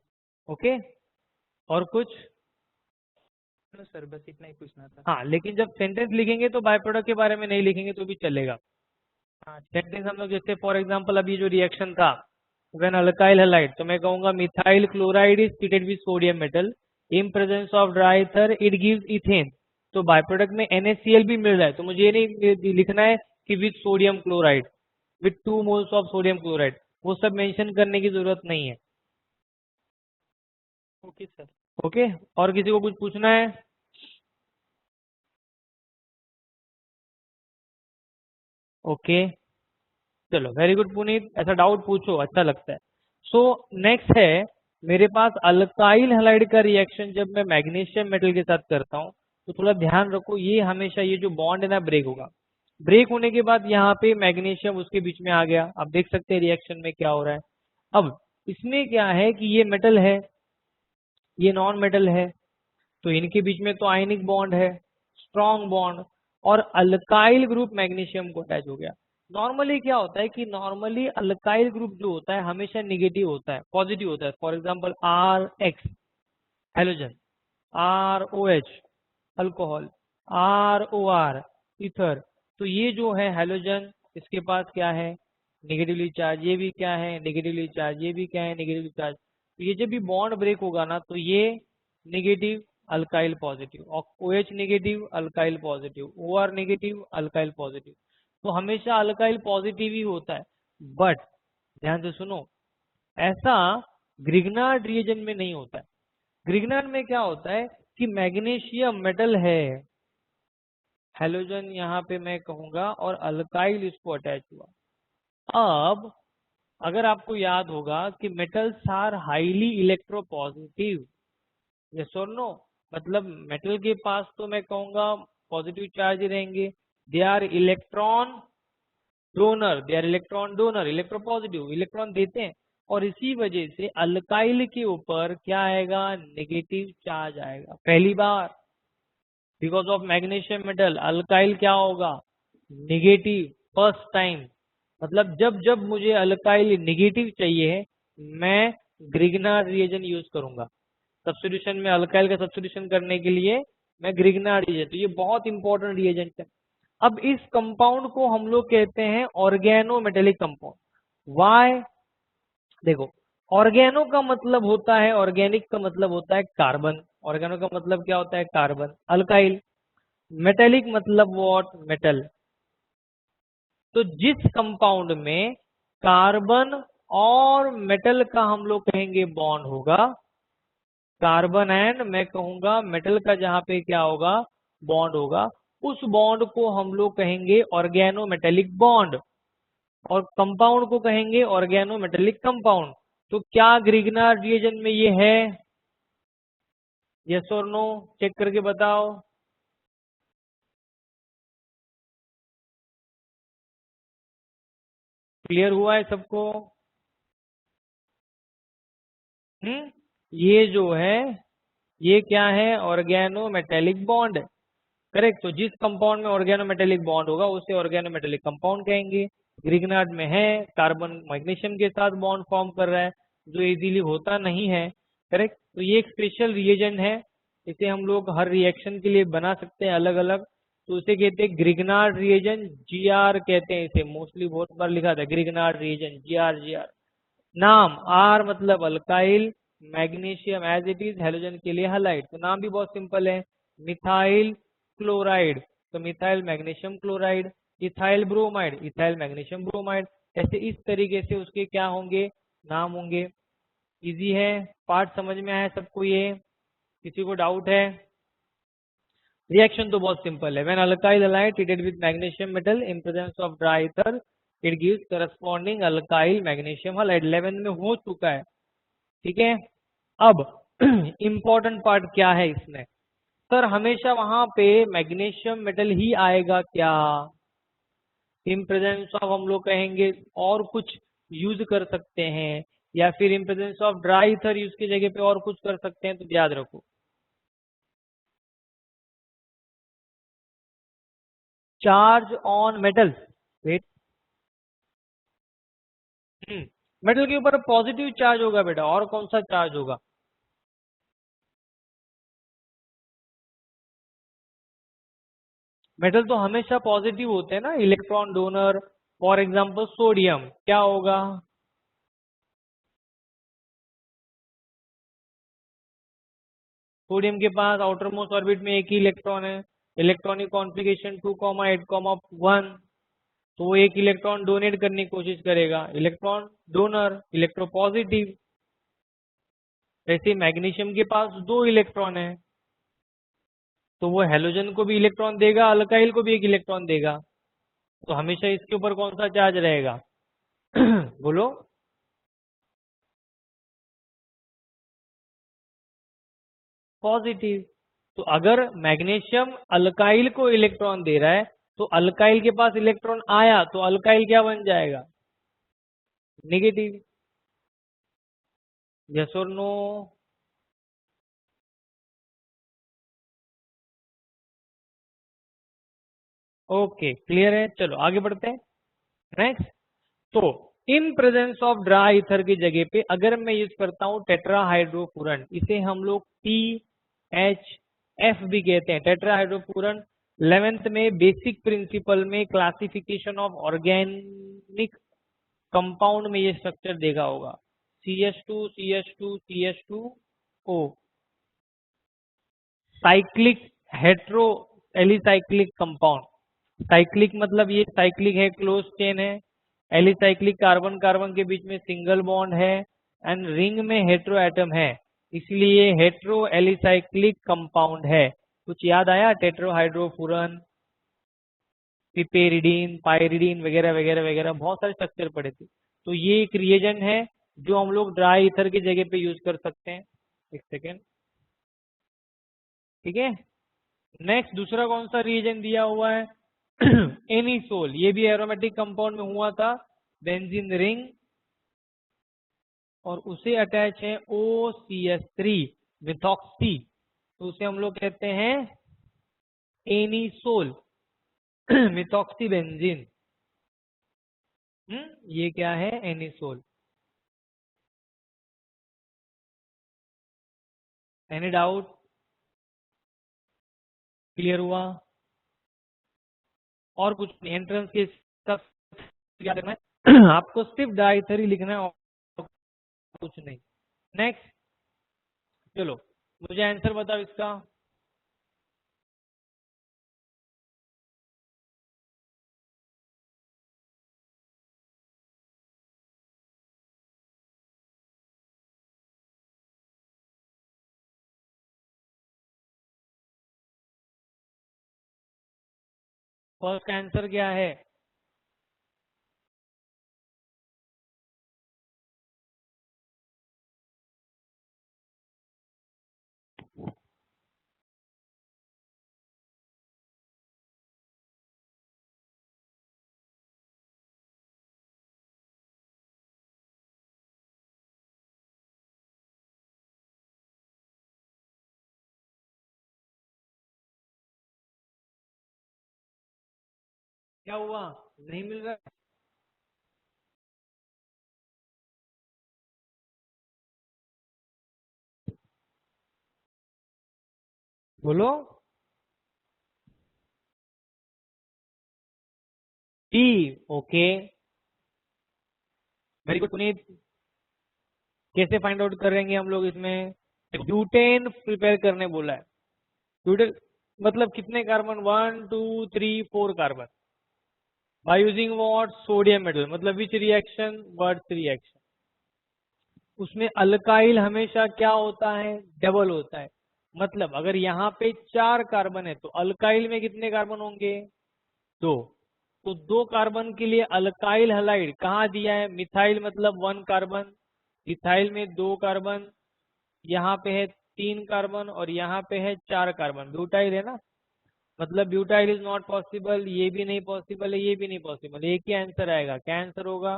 S1: ओके, और कुछ?
S3: नो सर, बस इतना ही पूछना था।
S1: हाँ, लेकिन जब सेंटेंस लिखेंगे तो बाय प्रोडक्ट के बारे में नहीं लिखेंगे तो भी चलेगा।
S3: हाँ
S1: सेंटेंस हम लोग जैसे फॉर एग्जांपल अभी जो रिएक्शन था व्हेन अल्काइल हैलाइड, तो मैं कहूंगा methyl chloride is treated with sodium metal in presence of dry ether it gives ethane. तो बाय प्रोडक्ट में NaCl भी मिल रहा है, तो मुझे ये नहीं लिखना है कि with sodium chloride, with 2 moles of sodium chloride, वो सब मेंशन करने की जरूरत नहीं है।
S3: Okay sir.
S1: ओके, और किसी को कुछ पूछना है? ओके चलो वेरी गुड पुनीत, ऐसा डाउट पूछो, अच्छा लगता है। सो नेक्स्ट है मेरे पास अल्काइल हैलाइड का रिएक्शन जब मैं मैग्नीशियम मेटल के साथ करता हूँ, तो थोड़ा ध्यान रखो, ये हमेशा ये जो बॉन्ड है ना ब्रेक होगा। ब्रेक होने के बाद यहाँ पे मैग्नीशियम उसके बीच में आ गया, आप देख सकते हैं रिएक्शन में क्या हो रहा है। अब इसमें क्या है कि ये मेटल है, ये नॉन मेटल है, तो इनके बीच में तो आयनिक बॉन्ड है, स्ट्रॉन्ग बॉन्ड, और अल्काइल ग्रुप मैग्नीशियम को अटैच हो गया। नॉर्मली क्या होता है कि नॉर्मली अल्काइल ग्रुप जो होता है हमेशा निगेटिव होता है, पॉजिटिव होता है। For example RX halogen, ROH alcohol, ROR ether, तो ये जो है हेलोजन, इसके पास क्या है? Negatively charge. ये भी क्या है? Negatively charge. ये भी क्या है? Negatively charge. तो ये जब भी बॉन्ड ब्रेक होगा ना, तो ये नेगेटिव अल्काइल पॉजिटिव, और OH negative alkyl positive, OR negative alkyl positive, तो हमेशा अल्काइल पॉजिटिव ही होता है। बट ध्यान से सुनो, ऐसा ग्रिग्नार्ड रिएजन में नहीं होता है। ग्रिग्नार्ड में क्या होता है कि मैग्नीशियम मेटल है, हेलोजन यहाँ पे मैं कहूंगा, और अल्काइल इसको अटैच हुआ। अब अगर आपको याद होगा कि metals are highly electropositive, yes और नो, मतलब मेटल के पास तो मैं कहूंगा पॉजिटिव चार्ज रहेंगे, they are electron donor, they are electron donor, electropositive, electron देते हैं, और इसी वजह से अल्काइल के ऊपर क्या आएगा? नेगेटिव चार्ज आएगा पहली बार। Because of magnesium metal alkyl क्या होगा? Negative, first time. मतलब जब जब मुझे अल्काइल नेगेटिव चाहिए, मैं ग्रिग्नार्ड रिएजन यूज करूंगा सब्स्टिट्यूशन में। अल्काइल का सब्स्टिट्यूशन करने के लिए मैं ग्रिग्नार्ड रिएजन, तो ये बहुत इंपॉर्टेंट रिएजेंट है। अब इस कंपाउंड को हम लोग कहते हैं ऑर्गेनोमेटेलिक कंपाउंड। वाई? देखो, ऑर्गेनो का मतलब होता है, ऑर्गेनिक का मतलब होता है कार्बन, ऑर्गेनो का मतलब क्या होता है? कार्बन। अल्काइल, मेटेलिक मतलब व्हाट? मेटल। तो जिस कंपाउंड में कार्बन और मेटल का हम लोग कहेंगे बॉन्ड होगा, कार्बन एंड मैं कहूंगा मेटल का जहां पे क्या होगा बॉन्ड होगा, उस बॉन्ड को हम लोग कहेंगे ऑर्गेनोमेटेलिक बॉन्ड, और कंपाउंड को कहेंगे ऑर्गेनोमेटेलिक कंपाउंड। तो क्या ग्रिग्नार्ड रिएजन में ये है? यस और नो चेक करके बताओ। क्लियर हुआ है सबको? ये जो है ये क्या है? Organometallic bond. करेक्ट। तो जिस कंपाउंड में ऑर्गेनोमेटेलिक बॉन्ड होगा उसे ऑर्गेनोमेटेलिक कंपाउंड कहेंगे। ग्रिग्नार्ड में है कार्बन मैग्नीशियम के साथ बॉन्ड फॉर्म कर रहा है, जो इजीली होता नहीं है। करेक्ट। तो ये एक स्पेशल रिएजेंट है, इसे हम लोग हर रिएक्शन के लिए बना सकते हैं अलग अलग। तो उसे कहते हैं ग्रिग्नार्ड रिएजेंट, जीआर कहते हैं इसे, मोस्टली बहुत बार लिखा था ग्रिग्नार्ड रिएजेंट, जीआर जीआर। नाम आर मतलब alkyl, magnesium as it is, halogen के लिए हलाइड। तो नाम भी बहुत सिंपल है, मिथाइल क्लोराइड तो methyl magnesium chloride, ethyl bromide ethyl magnesium bromide. ऐसे इस तरीके से उसके क्या होंगे नाम होंगे। इजी है, पार्ट समझ में आया सबको? ये किसी को डाउट है? रिएक्शन तो बहुत सिंपल है। When alkyl halide treated with magnesium metal in presence of dry ether it gives corresponding alkyl magnesium halide। 11 में हो चुका है, ठीक है। अब इम्पोर्टेंट पार्ट क्या है इसमें? सर हमेशा वहां पे मैग्नीशियम मेटल ही आएगा क्या? इन प्रेजेंस ऑफ हम लोग कहेंगे और कुछ यूज कर सकते हैं, या फिर इन presence of dry ether use की जगह पे और कुछ कर सकते हैं। तो याद रखो, charge on metal, wait, metal के ऊपर पॉजिटिव चार्ज होगा बेटा, और कौन सा चार्ज होगा? मेटल तो हमेशा पॉजिटिव होते हैं ना, electron donor. For example sodium क्या होगा? सोडियम के पास आउटर मोस्ट ऑर्बिट में एक ही इलेक्ट्रॉन है, इलेक्ट्रॉनिक कॉन्फ़िगरेशन 2,8,1। तो वो एक इलेक्ट्रॉन डोनेट करने की कोशिश करेगा, इलेक्ट्रॉन डोनर, इलेक्ट्रोपॉजिटिव। ऐसे मैग्नीशियम के पास 2 इलेक्ट्रॉन है, तो वो हेलोजन को भी इलेक्ट्रॉन देगा, अल्काइल को भी एक इलेक्ट्रॉन देगा। तो हमेशा इसके ऊपर कौन सा चार्ज रहेगा? बोलो। पॉजिटिव। तो अगर मैग्नीशियम अल्काइल को इलेक्ट्रॉन दे रहा है, तो अल्काइल के पास इलेक्ट्रॉन आया तो अल्काइल क्या बन जाएगा? नेगेटिव। यस और नो? ओके क्लियर है, चलो आगे बढ़ते हैं। नेक्स्ट, तो इन प्रेजेंस ऑफ ड्राई ईथर की जगह पे अगर मैं यूज करता हूं टेट्राहाइड्रोफुरन, इसे हम लोग THF भी कहते हैं, टेट्राहाइड्रोफुरन। 11th में बेसिक प्रिंसिपल में क्लासिफिकेशन ऑफ ऑर्गेनिक कंपाउंड में ये स्ट्रक्चर देखा होगा, CH2 CH2 CH2O, cyclic hetero alicyclic compound. Cyclic मतलब ये साइक्लिक है, क्लोज चेन है। एलिसाइक्लिक कार्बन कार्बन के बीच में सिंगल बॉन्ड है, एंड रिंग में हेट्रो एटम है, इसलिए हेट्रो एलिसाइक्लिक कंपाउंड है। कुछ याद आया? टेट्रोहाइड्रोफुरन, पिपेरिडीन, पायरिडीन वगैरह वगैरह वगैरह, बहुत सारे स्ट्रक्चर पड़े थे। तो ये एक रिएजेंट है जो हम लोग ड्राई ईथर की जगह पे यूज कर सकते हैं। एक सेकेंड, ठीक है। नेक्स्ट, दूसरा कौन सा रिएजेंट दिया हुआ है? एनिसोल, ये भी एरोमेटिक कंपाउंड में हुआ था, बेंजीन रिंग, और उसे अटैच है OCH3 मिथॉक्सी, तो उसे हम लोग कहते हैं एनिसोल मिथॉक्सी बेंजीन। ये क्या है? एनिसोल। Any doubt? क्लियर हुआ? और कुछ नहीं, एंट्रेंस के सब याद रखना है आपको, सिर्फ डाइथरी लिखना है और कुछ नहीं। नेक्स्ट, चलो मुझे आंसर बताओ इसका। फर्स्ट का आंसर क्या है? क्या हुआ? नहीं मिल रहा है? बोलो। D. Okay, very good Puneet. कैसे फाइंड आउट करेंगे हम लोग इसमें? ब्यूटेन प्रिपेयर करने बोला है। ब्यूटेन मतलब कितने carbon? 1 2 3 4 carbon. By using what? Sodium metal. मतलब विच रिएक्शन? बर्ट्स रिएक्शन। उसमें अल्काइल हमेशा क्या होता है? डबल होता है। मतलब अगर यहाँ पे 4 कार्बन है तो अल्काइल में कितने कार्बन होंगे? 2। तो 2 कार्बन के लिए अल्काइल हलाइड कहाँ दिया है? मिथाइल मतलब 1 कार्बन। इथाइल में 2 कार्बन, यहाँ पे है 3 कार्बन और यहाँ पे है 4 कार्बन। ब्यूटाइल है ना, मतलब ब्यूटाइल इज नॉट पॉसिबल। ये भी नहीं पॉसिबल है, ये भी नहीं पॉसिबल। एक ही आंसर आएगा। क्या आंसर होगा?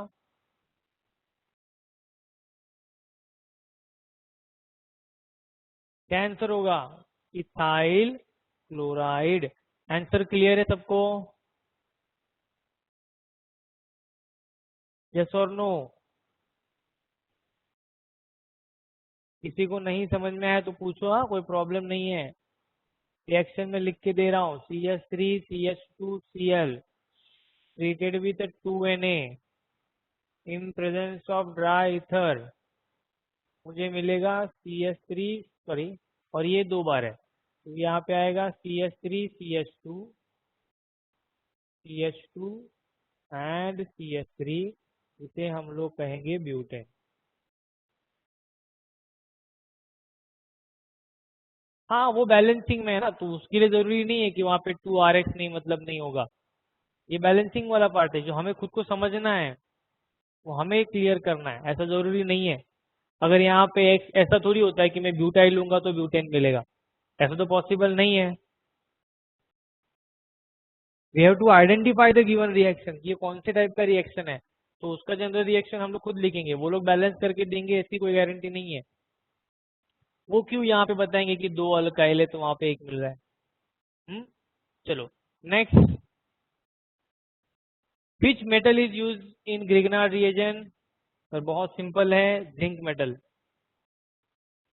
S1: क्या आंसर होगा? Ethyl chloride. आंसर क्लियर है सबको? यस और नो? किसी को नहीं समझ में आया तो पूछो, हाँ, कोई प्रॉब्लम नहीं है। रिएक्शन में लिख के दे रहा हूँ। CH3CH2Cl treated with 2Na in presence of dry ether, मुझे मिलेगा CH3, सॉरी, और ये 2 बार है तो यहाँ पे आएगा CH3CH2 एंड CH3। इसे हम लोग कहेंगे ब्यूटेन। हाँ, वो बैलेंसिंग में है ना, तो उसके लिए जरूरी नहीं है कि वहाँ पे 2RX नहीं, मतलब नहीं होगा। ये बैलेंसिंग वाला पार्ट है जो हमें खुद को समझना है, वो हमें क्लियर करना है। ऐसा जरूरी नहीं है। अगर यहाँ पे एक ऐसा थोड़ी होता है कि मैं ब्यूटाइल लूंगा तो ब्यूटेन मिलेगा, ऐसा तो पॉसिबल नहीं है। We have to identify the given reaction, ये कौन से टाइप का रिएक्शन है, तो उसका जनरल रिएक्शन हम लोग खुद लिखेंगे। वो लोग बैलेंस करके देंगे, ऐसी कोई गारंटी नहीं है। वो क्यों यहाँ पे बताएंगे कि 2 अल्काइल है तो वहां पे 1 मिल रहा है? चलो next. Which metal is use in Grignard reagent? और बहुत सिंपल है, zinc metal.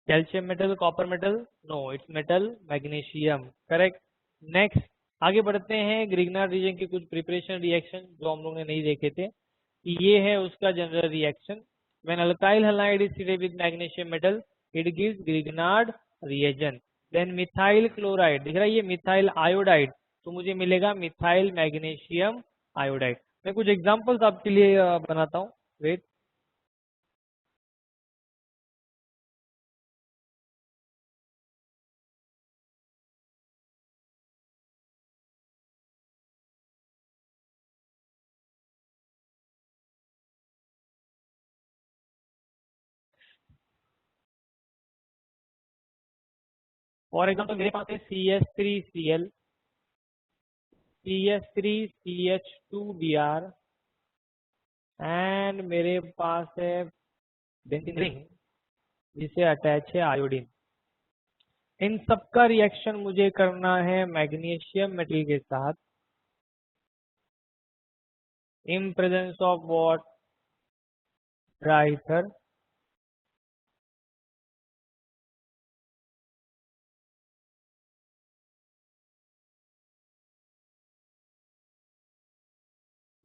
S1: Calcium metal, copper metal? No, it's metal magnesium. Correct. Next, आगे बढ़ते हैं। ग्रिग्नार्ड रीजन के कुछ प्रिपरेशन रिएक्शन जो हम लोग ने नहीं देखे थे, कि ये है उसका general reaction. When alkyl halide is treated with magnesium metal it gives Grignard reagent। देन मिथाइल क्लोराइड, दिख रहा है ये मिथाइल आयोडाइड, तो मुझे मिलेगा मिथाइल मैग्नीशियम आयोडाइड। मैं कुछ एग्जांपल्स आपके लिए बनाता हूँ। वेट। फॉर एग्जाम्पल मेरे पास है CH3Cl, CH3CH2Br एंड मेरे पास है बेंजीन रिंग जिसे अटैच है आयोडीन। इन सबका रिएक्शन मुझे करना है मैग्नीशियम मेटल के साथ इन presence of what? Dry ether.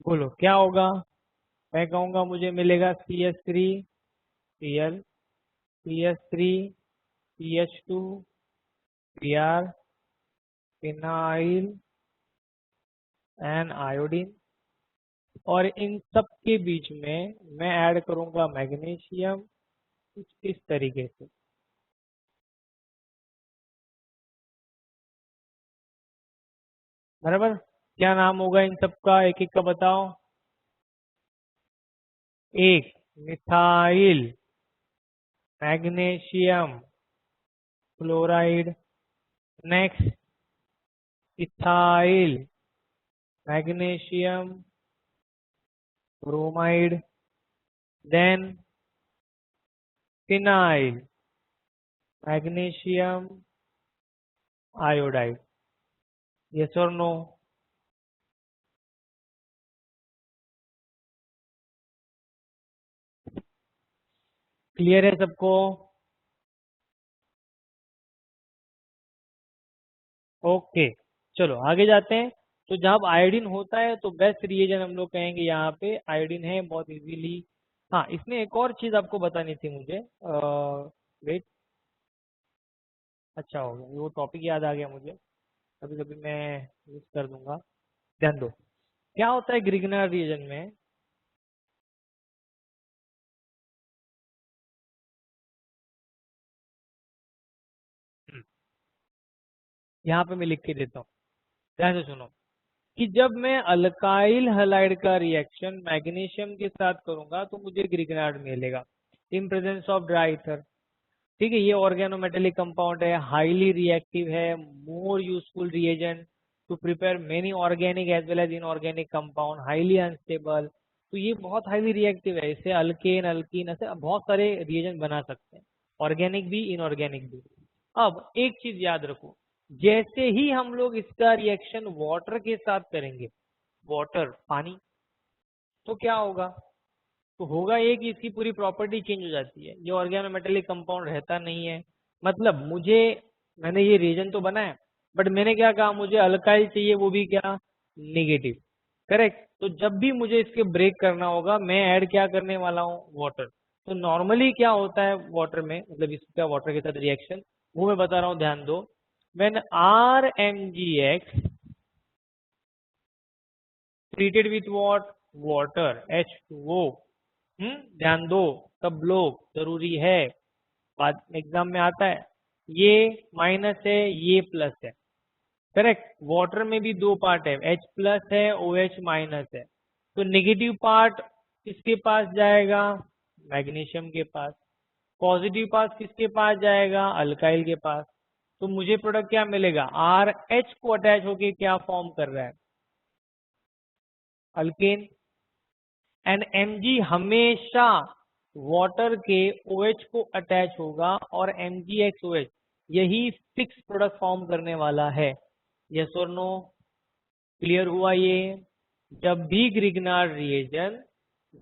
S1: बोलो क्या होगा? मैं कहूंगा मुझे मिलेगा CH3Cl, CH3CH2Br, phenyl and iodine. और इन सब के बीच में मैं ऐड करूंगा मैग्नीशियम कुछ इस तरीके से। बराबर। क्या नाम होगा इन सब का, एक एक का बताओ। एक methyl magnesium chloride, next ethyl magnesium bromide, then phenyl magnesium iodide. Yes और नो? क्लियर है सबको? ओके, चलो आगे जाते हैं। तो जब आयोडीन होता है तो बेस्ट रिएजन हम लोग कहेंगे यहाँ पे आयोडीन है, बहुत इजीली। हाँ, इसमें एक और चीज आपको बतानी थी मुझे, वेट, अच्छा हो गया, वो टॉपिक याद आ गया मुझे, कभी कभी मैं यूज कर दूंगा। ध्यान दो, क्या होता है ग्रिग्नार रिएजन में। यहाँ पे मैं लिख के देता हूँ, ध्यान से सुनो, कि जब मैं अल्काइल हलाइड का रिएक्शन मैग्नीशियम के साथ करूंगा तो मुझे ग्रिग्नार्ड मिलेगा in presence of dry ether. ठीक है, ये ऑर्गेनोमेटेलिक कंपाउंड है, हाईली रिएक्टिव है, more useful reagent to prepare many organic as well as inorganic compound, highly unstable. तो ये बहुत हाईली रिएक्टिव है, इससे अल्केन अल्कीन ऐसे बहुत सारे रिएजेंट बना सकते हैं, ऑर्गेनिक भी इनऑर्गेनिक भी। अब एक चीज याद रखो, जैसे ही हम लोग इसका रिएक्शन वाटर के साथ करेंगे, वाटर पानी, तो क्या होगा? तो होगा ये कि इसकी पूरी प्रॉपर्टी चेंज हो जाती है, ये ऑर्गेनोमेटेलिक कंपाउंड रहता नहीं है। मतलब मुझे, मैंने ये रीजन तो बनाया, बट मैंने क्या कहा, मुझे अल्काइल चाहिए, वो भी क्या, नेगेटिव, करेक्ट। तो जब भी मुझे इसके ब्रेक करना होगा, मैं ऐड क्या करने वाला हूँ, वाटर। तो नॉर्मली क्या होता है वाटर में, मतलब इसका वाटर के साथ रिएक्शन, वो मैं बता रहा हूँ, ध्यान दो। When RMgX treated with what, water, H2O, ध्यान दो, सब लोग जरूरी है, बाद एग्जाम में आता है। ये माइनस है, ये प्लस है, करेक्ट। वाटर में भी दो पार्ट है, H प्लस है, OH माइनस है। तो नेगेटिव पार्ट किसके पास जाएगा, मैग्नीशियम के पास। पॉजिटिव पार्ट किसके पास जाएगा, अल्काइल के पास। तो मुझे प्रोडक्ट क्या मिलेगा, RH को अटैच होके क्या फॉर्म कर रहा है, अल्केन। एंड Mg हमेशा वाटर के OH को अटैच होगा, और MgXOH यही फिक्स प्रोडक्ट फॉर्म करने वाला है। यस और नो? क्लियर हुआ ये? जब भी ग्रिग्नार्ड रिएजन,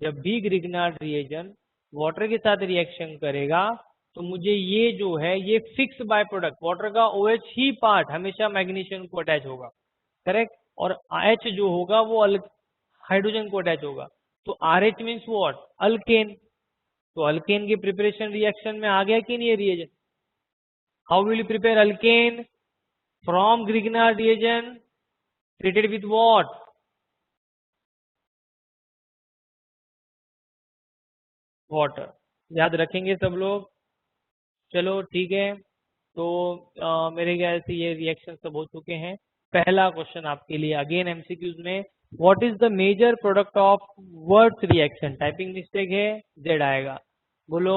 S1: जब भी ग्रिग्नार्ड रिएजन वाटर के साथ रिएक्शन करेगा, तो मुझे ये जो है, ये फिक्स बाय प्रोडक्ट, वाटर का OH ही पार्ट हमेशा मैग्नीशियम को अटैच होगा, करेक्ट। और H जो होगा वो हाइड्रोजन को अटैच होगा। तो RH मीन्स व्हाट, अल्केन। तो अल्केन की प्रिपरेशन रिएक्शन में आ गया कि नहीं ये reagent? How will you prepare alkane from Grignard reagent treated with what, water. याद रखेंगे सब लोग? चलो ठीक है, तो मेरे ख्याल से ये रिएक्शन सब हो चुके हैं। पहला क्वेश्चन आपके लिए अगेन एमसीक्यूज में, what is the major product of Wurtz reaction, typing mistake है, जेड आएगा, बोलो।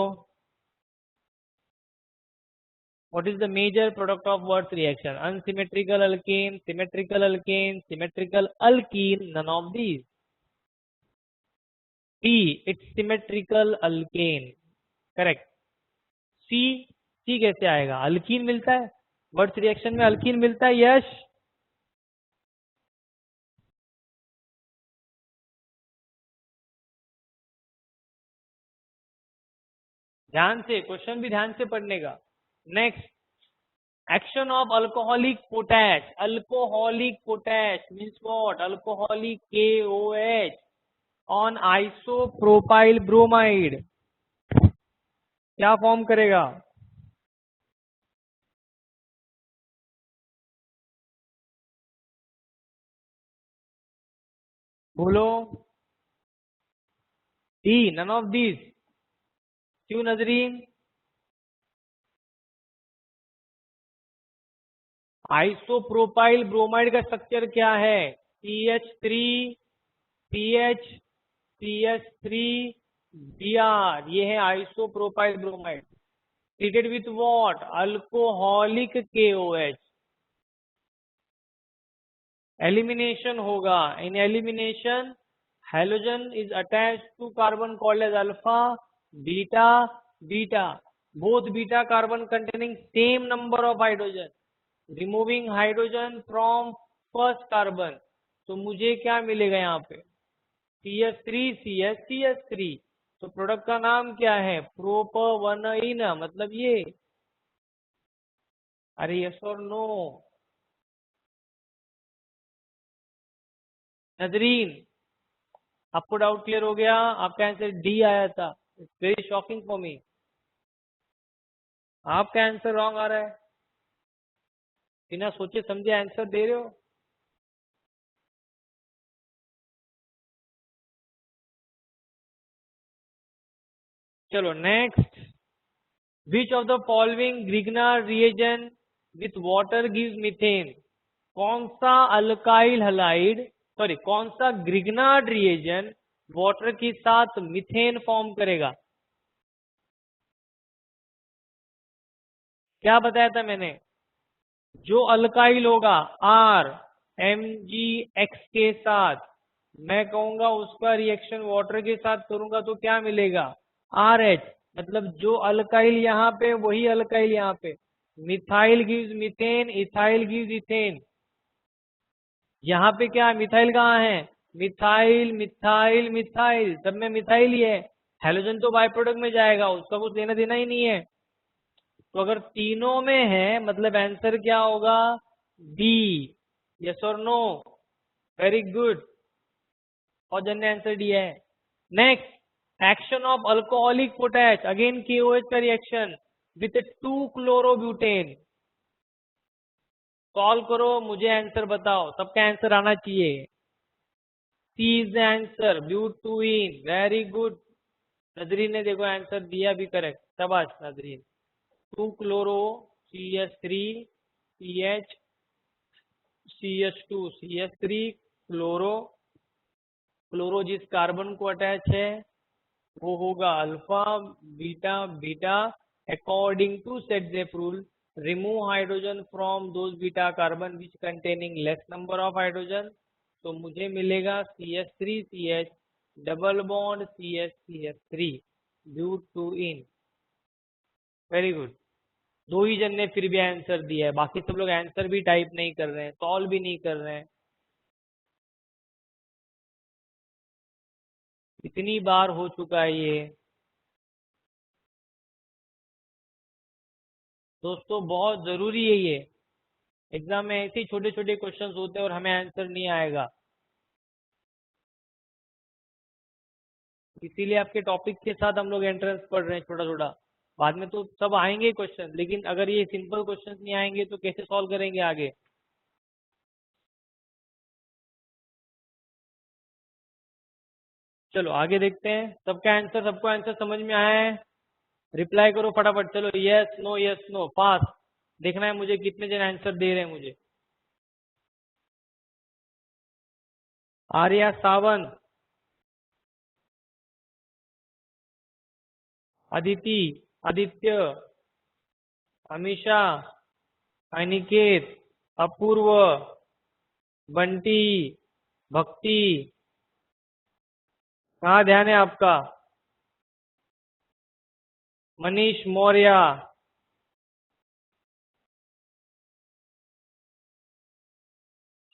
S1: What is the major product of Wurtz reaction, unsymmetrical alkane, symmetrical alkane, symmetrical alkene, none of these. T, it's symmetrical alkane, correct. C, C कैसे आएगा, अल्कीन मिलता है, वर्ड्स रिएक्शन में अल्कीन मिलता है, यश। ध्यान से, क्वेश्चन भी ध्यान से पढ़ने का। Next, action of alcoholic potash, alcoholic potash means what, alcoholic KOH on isopropyl bromide, क्या फॉर्म करेगा, बोलो। D, none of this. क्यों नजरीन? आइसोप्रोपाइल ब्रोमाइड का स्ट्रक्चर क्या है, CH3 CH CH3 Br, ये है isopropyl bromide treated with what? Alcoholic KOH। Elimination होगा, in elimination halogen is attached to carbon called as alpha, beta, beta, both beta carbon containing same number of hydrogen, removing hydrogen from first carbon। तो मुझे क्या मिलेगा यहाँ पे? CH3 CH CH3। तो प्रोडक्ट का नाम क्या है? प्रोपवनईन, मतलब ये। अरे यस और नो? नजरीन, आपको डाउट क्लियर हो गया? आपका आंसर डी आया था। It's very shocking for me. आपका आंसर रॉन्ग आ रहा है, बिना सोचे समझे आंसर दे रहे हो। चलो next, which of the following Grignard reagent with water gives methane? कौन सा अल्काइल हलाइड, सॉरी कौन सा ग्रिग्नार्ड रिएजेंट वाटर के साथ मीथेन फॉर्म करेगा? क्या बताया था मैंने? जो अल्काइल होगा RMgX के साथ, मैं कहूंगा उसका रिएक्शन वाटर के साथ करूंगा तो क्या मिलेगा? RH। मतलब जो अल्काइल यहाँ पे वही अल्काइल यहाँ पे। Methyl gives methane, ethyl gives ethane. यहाँ पे क्या है? मिथाइल कहाँ है? मिथाइल मिथाइल मिथाइल, सब में मिथाइल ही है। हेलोजन तो बाय प्रोडक्ट में जाएगा, उसका कुछ लेना देना ही नहीं है। तो अगर तीनों में है मतलब आंसर क्या होगा? डी। यस और नो? वेरी गुड, और जन ने आंसर दिया है। Next, action of alcoholic potash again KOH का रिएक्शन विथ 2 क्लोरोब्यूटेन। सॉल्व करो, मुझे आंसर बताओ, सबका आंसर आना चाहिए। C is the answer, butene. Very good, Nazreen ने देखो आंसर दिया भी करेक्ट, शाबाश Nazreen. 2 chloro CH3 CH CH2 CH3 chloro, chloro जिस कार्बन को अटैच है वो होगा alpha beta beta. According to Saytzeff rule, remove hydrogen from those beta carbon which containing less number of hydrogen. तो मुझे मिलेगा CH3 CH double bond CH CH3 butene. Very good, दो ही जन ने फिर भी आंसर दिया है, बाकी सब लोग आंसर भी टाइप नहीं कर रहे हैं, सॉल्व भी नहीं कर रहे हैं। इतनी बार हो चुका है ये। दोस्तों बहुत जरूरी है ये, एग्जाम में ऐसे ही छोटे छोटे क्वेश्चंस होते हैं और हमें आंसर नहीं आएगा। इसीलिए आपके टॉपिक के साथ हम लोग एंट्रेंस पढ़ रहे हैं छोटा छोटा, बाद में तो सब आएंगे क्वेश्चन, लेकिन अगर ये सिंपल क्वेश्चन नहीं आएंगे तो कैसे सॉल्व करेंगे आगे? चलो आगे देखते हैं। सबका आंसर, सबको आंसर समझ में आया है? रिप्लाई करो फटाफट, चलो यस नो पास। देखना है मुझे कितने जन आंसर दे रहे हैं मुझे। आर्या सावंत, अदिति, आदित्य, अमीषा, अनिकेत, अपूर्व, बंटी, भक्ति, कहाँ ध्यान है आपका? मनीष मौर्य,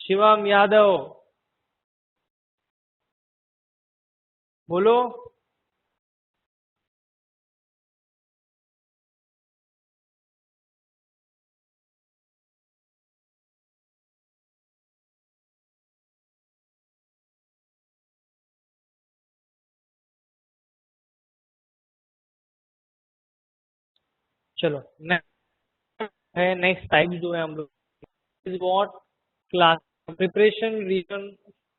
S1: शिवम यादव, बोलो। चलो है नेक्स्ट टाइप जो है हम लोग is what class preparation reason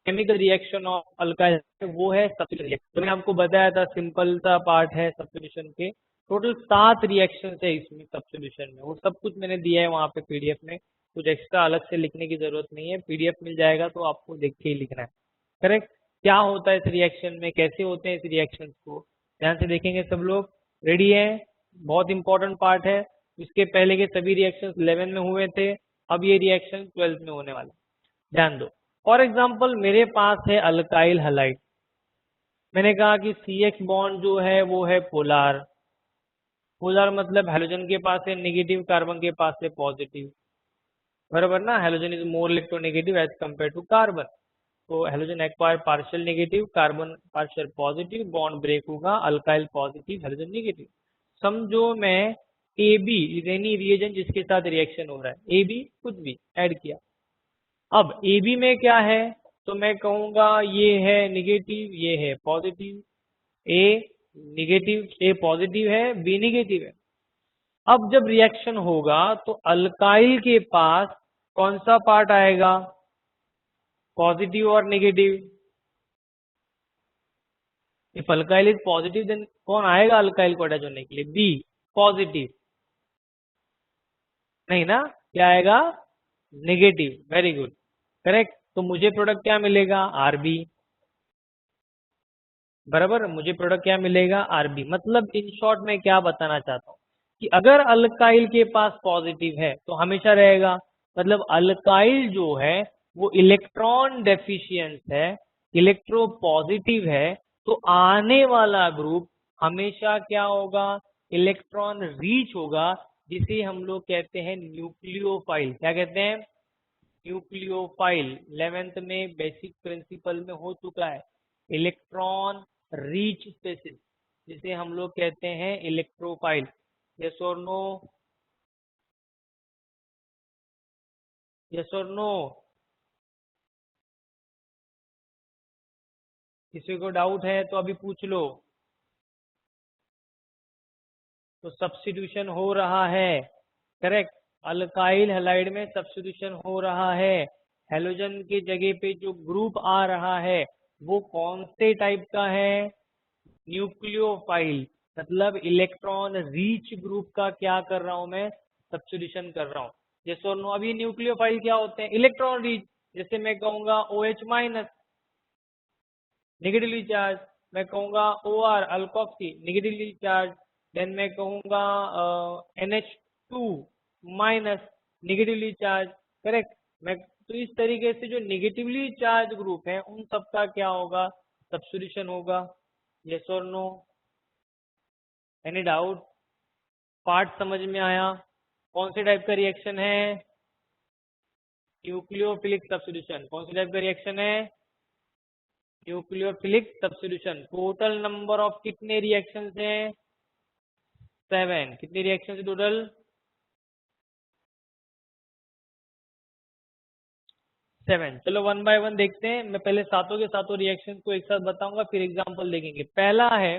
S1: chemical reaction of alkyl, वो है सब्स्टिट्यूशन रिएक्शन। मैंने आपको बताया था सिंपल सा पार्ट है सब्स्टिट्यूशन के, टोटल 7 रिएक्शन है इसमें सब्स्टिट्यूशन में, वो सब कुछ मैंने दिया है वहाँ पे PDF में, कुछ एक्स्ट्रा अलग से लिखने की जरूरत नहीं है, पीडीएफ मिल जाएगा तो आपको देख के ही लिखना है। करेक्ट। क्या होता है इस रिएक्शन में, कैसे होते हैं इस रिएक्शन को, ध्यान से देखेंगे सब लोग। रेडी है? बहुत इंपॉर्टेंट पार्ट है। इसके पहले के सभी रिएक्शंस 11 में हुए थे, अब ये रिएक्शन 12 में होने वाला। ध्यान दो। फॉर एग्जाम्पल मेरे पास है अल्काइल हलाइड। मैंने कहा कि CH बॉन्ड जो है वो है पोलर। पोलर मतलब हेलोजन के पास है नेगेटिव, कार्बन के पास है पॉजिटिव, बराबर ना। Halogen is more electronegative as compare to carbon. तो halogen acquire partial negative, carbon partial positive, bond break होगा, अल्काइल पॉजिटिव, हेलोजन नेगेटिव। समझो मैं AB इज एनी रिएजेंट जिसके साथ रिएक्शन हो रहा है, AB कुछ भी ऐड किया। अब AB में क्या है, तो मैं कहूंगा ये है नेगेटिव, ये है positive. A negative, A positive है, B नेगेटिव है। अब जब रिएक्शन होगा तो अल्काइल के पास कौन सा पार्ट आएगा, पॉजिटिव और negative. If alkyl is positive then कौन आएगा अल्काइल को अटैच होने के लिए, B पॉजिटिव, नहीं ना, क्या आएगा, नेगेटिव। Very good, correct. तो मुझे प्रोडक्ट क्या मिलेगा, RB, बराबर। मुझे प्रोडक्ट क्या मिलेगा, RB। मतलब इन शॉर्ट में क्या बताना चाहता हूं कि अगर अल्काइल के पास पॉजिटिव है तो हमेशा रहेगा, मतलब अल्काइल जो है वो इलेक्ट्रॉन डेफिशिएंट है, इलेक्ट्रो पॉजिटिव है, तो आने वाला ग्रुप हमेशा क्या होगा, इलेक्ट्रॉन रीच होगा, जिसे हम लोग कहते हैं न्यूक्लियोफाइल। क्या कहते हैं, न्यूक्लियोफाइल। 11th में बेसिक प्रिंसिपल में हो चुका है, इलेक्ट्रॉन रीच स्पेसिस, जिसे हम लोग कहते हैं इलेक्ट्रोफाइल। यस और नो, यस और नो। किसी को डाउट है तो अभी पूछ लो। तो सब्स्टिट्यूशन हो रहा है, करेक्ट। अल्काइल हैलाइड में सब्स्टिट्यूशन हो रहा है। हेलोजन के जगह पे जो ग्रुप आ रहा है वो कौन से टाइप का है, न्यूक्लियोफाइल। मतलब इलेक्ट्रॉन रीच ग्रुप का क्या कर रहा हूं मैं, सब्स्टिट्यूशन कर रहा हूं। जैसे और नो, अभी न्यूक्लियोफाइल क्या होते हैं, इलेक्ट्रॉन रीच। जैसे मैं कहूंगा OH माइनस, नेगेटिवली चार्ज। मैं कहूंगा OR alkoxy, negatively charge. Then मैं कहूंगा NH2 minus, negatively charge, correct. मैं तो इस तरीके से जो नेगेटिवली चार्ज ग्रुप है उन सबका क्या होगा, सब्स्टिट्यूशन होगा। यस और नो, एनी डाउट, पार्ट समझ में आया। कौन से टाइप का रिएक्शन है, न्यूक्लियोफिलिक सब्स्टिट्यूशन। कौन से टाइप का रिएक्शन है, nucleophilic substitution. Total number of कितने रिएक्शंस हैं, 7। कितने रिएक्शन है टोटल, 7। चलो वन बाय वन देखते हैं। मैं पहले सातों के सातों रिएक्शन को एक साथ बताऊंगा, फिर एग्जांपल देखेंगे। पहला है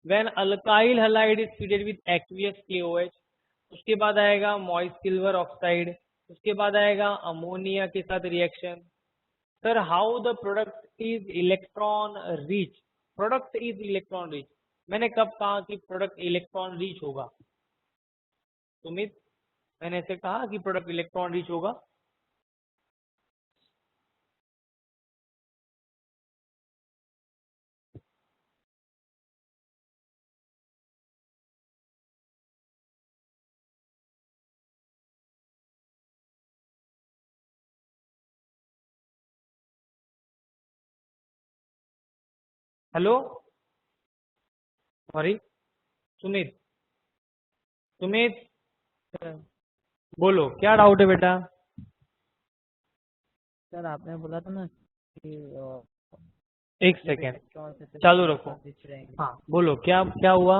S1: when alkyl halide is feeded with aqueous KOH। उसके बाद आएगा मॉइस्ट सिल्वर ऑक्साइड। उसके बाद आएगा अमोनिया के साथ reaction. Sir how the product is electron rich, product is electron rich. मैंने कब कहा कि प्रोडक्ट इलेक्ट्रॉन रिच होगा, सुमित, मैंने ऐसे कहा कि प्रोडक्ट इलेक्ट्रॉन रिच होगा। हेलो, सॉरी, सुमित, सुमित, बोलो क्या डाउट है बेटा।
S4: सर आपने बोला था ना कि
S1: एक सेकेंड
S4: इलेक्ट्रॉन से
S1: चालू रखो।
S4: रिच रहेंगे।
S1: हाँ बोलो, क्या क्या हुआ।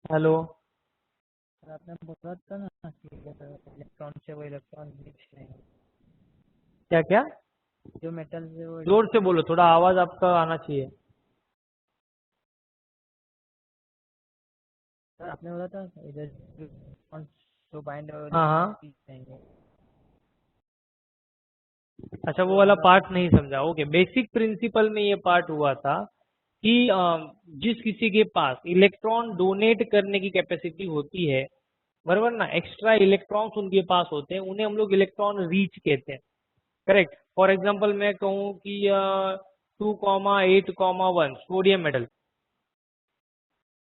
S1: हेलो,
S4: सर आपने बोला था ना कि इलेक्ट्रॉन से वो इलेक्ट्रॉन रिच रहेंगे,
S1: क्या क्या,
S4: जो मेटल से वो
S1: जोर से बोलो, थोड़ा आवाज आपका आना चाहिए।
S4: सर आपने बोला था इधर जो बाइंड
S1: हाँ हाँ,
S4: रहेंगे।
S1: अच्छा वो वाला पार्ट नहीं समझा। ओके, बेसिक प्रिंसिपल में ये पार्ट हुआ था कि जिस किसी के पास इलेक्ट्रॉन डोनेट करने की कैपेसिटी होती है बराबर ना, एक्स्ट्रा इलेक्ट्रॉन्स उनके पास होते हैं, उन्हें हम लोग इलेक्ट्रॉन रीच कहते हैं। करेक्ट। फॉर एग्जाम्पल मैं कहूँ कि 2,8,1 सोडियम मेटल,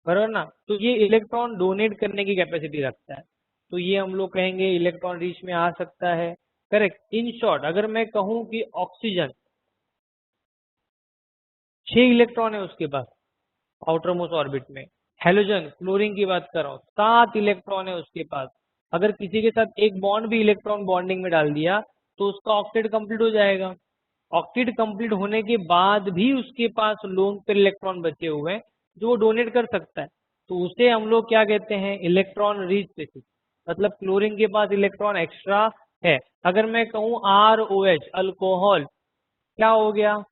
S1: बराबर ना, तो ये इलेक्ट्रॉन डोनेट करने की कैपेसिटी रखता है, तो ये हम लोग कहेंगे इलेक्ट्रॉन रीच में आ सकता है। करेक्ट। इन शॉर्ट अगर मैं कहूँ कि ऑक्सीजन 6 इलेक्ट्रॉन है उसके पास आउटर मोस्ट ऑर्बिट में, हेलोजन क्लोरीन की बात कर रहा हूँ 7 इलेक्ट्रॉन है उसके पास, अगर किसी के साथ एक बॉन्ड भी इलेक्ट्रॉन बॉन्डिंग में डाल दिया तो उसका ऑक्टेट कंप्लीट हो जाएगा। ऑक्टेट कंप्लीट होने के बाद भी उसके पास लोन पेयर इलेक्ट्रॉन बचे हुए हैं जो वो डोनेट कर सकता है, तो उसे हम लोग क्या कहते हैं, इलेक्ट्रॉन रिच स्पीसीज। मतलब क्लोरीन के पास इलेक्ट्रॉन एक्स्ट्रा है। अगर मैं कहूँ ROH अल्कोहल, क्या हो गया,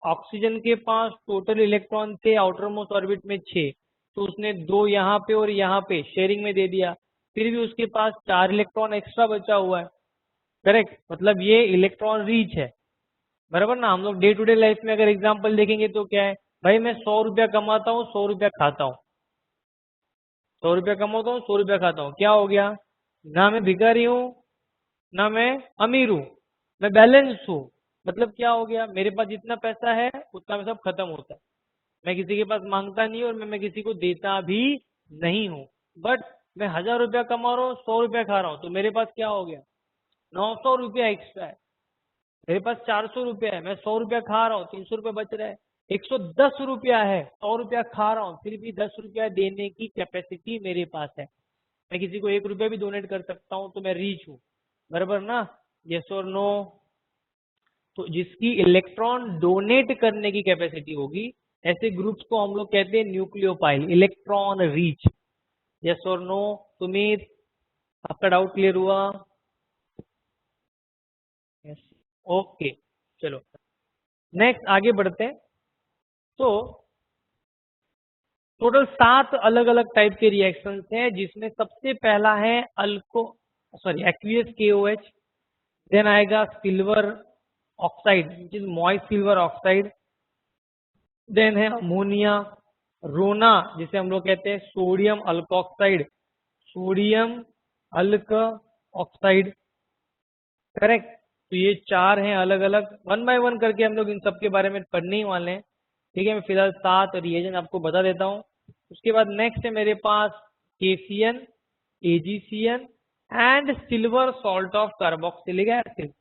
S1: ऑक्सीजन के पास टोटल इलेक्ट्रॉन थे आउटर मोस्ट ऑर्बिट में 6, तो उसने 2 यहाँ पे और यहाँ पे शेयरिंग में दे दिया, फिर भी उसके पास 4 इलेक्ट्रॉन एक्स्ट्रा बचा हुआ है। करेक्ट। मतलब ये इलेक्ट्रॉन रीच है, बराबर ना। हम लोग डे टू डे लाइफ में अगर एग्जांपल देखेंगे तो क्या है, भाई मैं 100 रुपया कमाता हूँ, 100 रुपया खाता हूँ, 100 रुपया कमाता हूँ, 100 रुपया खाता हूँ, क्या हो गया, ना मैं भिखारी हूँ ना मैं अमीर हूँ, मैं बैलेंस हूँ। मतलब क्या हो गया, मेरे पास जितना पैसा है उतना में सब खत्म होता है, मैं किसी के पास मांगता नहीं और मैं किसी को देता भी नहीं हूँ। बट मैं 1,000 रुपया कमा रहा हूँ, 100 रुपया खा रहा हूँ, तो मेरे पास क्या हो गया, 900 रुपया एक्स्ट्रा है। मेरे पास 400 रुपया है, मैं 100 रुपया खा रहा हूँ, 300 रुपया बच रहा है। 110 रुपया है, 100 रुपया खा रहा हूँ, फिर भी 10 रुपया देने की कैपेसिटी मेरे पास है। मैं किसी को 1 रुपया भी डोनेट कर सकता हूँ, तो मैं रीच हूँ, बराबर ना। यस और नो। तो जिसकी इलेक्ट्रॉन डोनेट करने की कैपेसिटी होगी, ऐसे ग्रुप्स को हम लोग कहते हैं न्यूक्लियोफाइल, इलेक्ट्रॉन रीच। यस और नो। सुमित, आपका डाउट क्लियर हुआ?
S4: यस।
S1: ओके, चलो नेक्स्ट आगे बढ़ते हैं। तो टोटल 7 अलग अलग टाइप के रिएक्शंस हैं, जिसमें सबसे पहला है एक्वियस KOH, देन आएगा silver oxide which is moist silver oxide, then है अमोनिया, रोना जिसे हम लोग कहते हैं sodium alkoxide, sodium alkoxide. Correct. तो ये 4 हैं अलग अलग, वन बाय वन करके हम लोग इन सब के बारे में पढ़ने ही वाले हैं। ठीक है, मैं फिलहाल 7 रिएजेंट आपको बता देता हूँ। उसके बाद नेक्स्ट है मेरे पास KCN, AgCN and silver salt of carboxylic acid,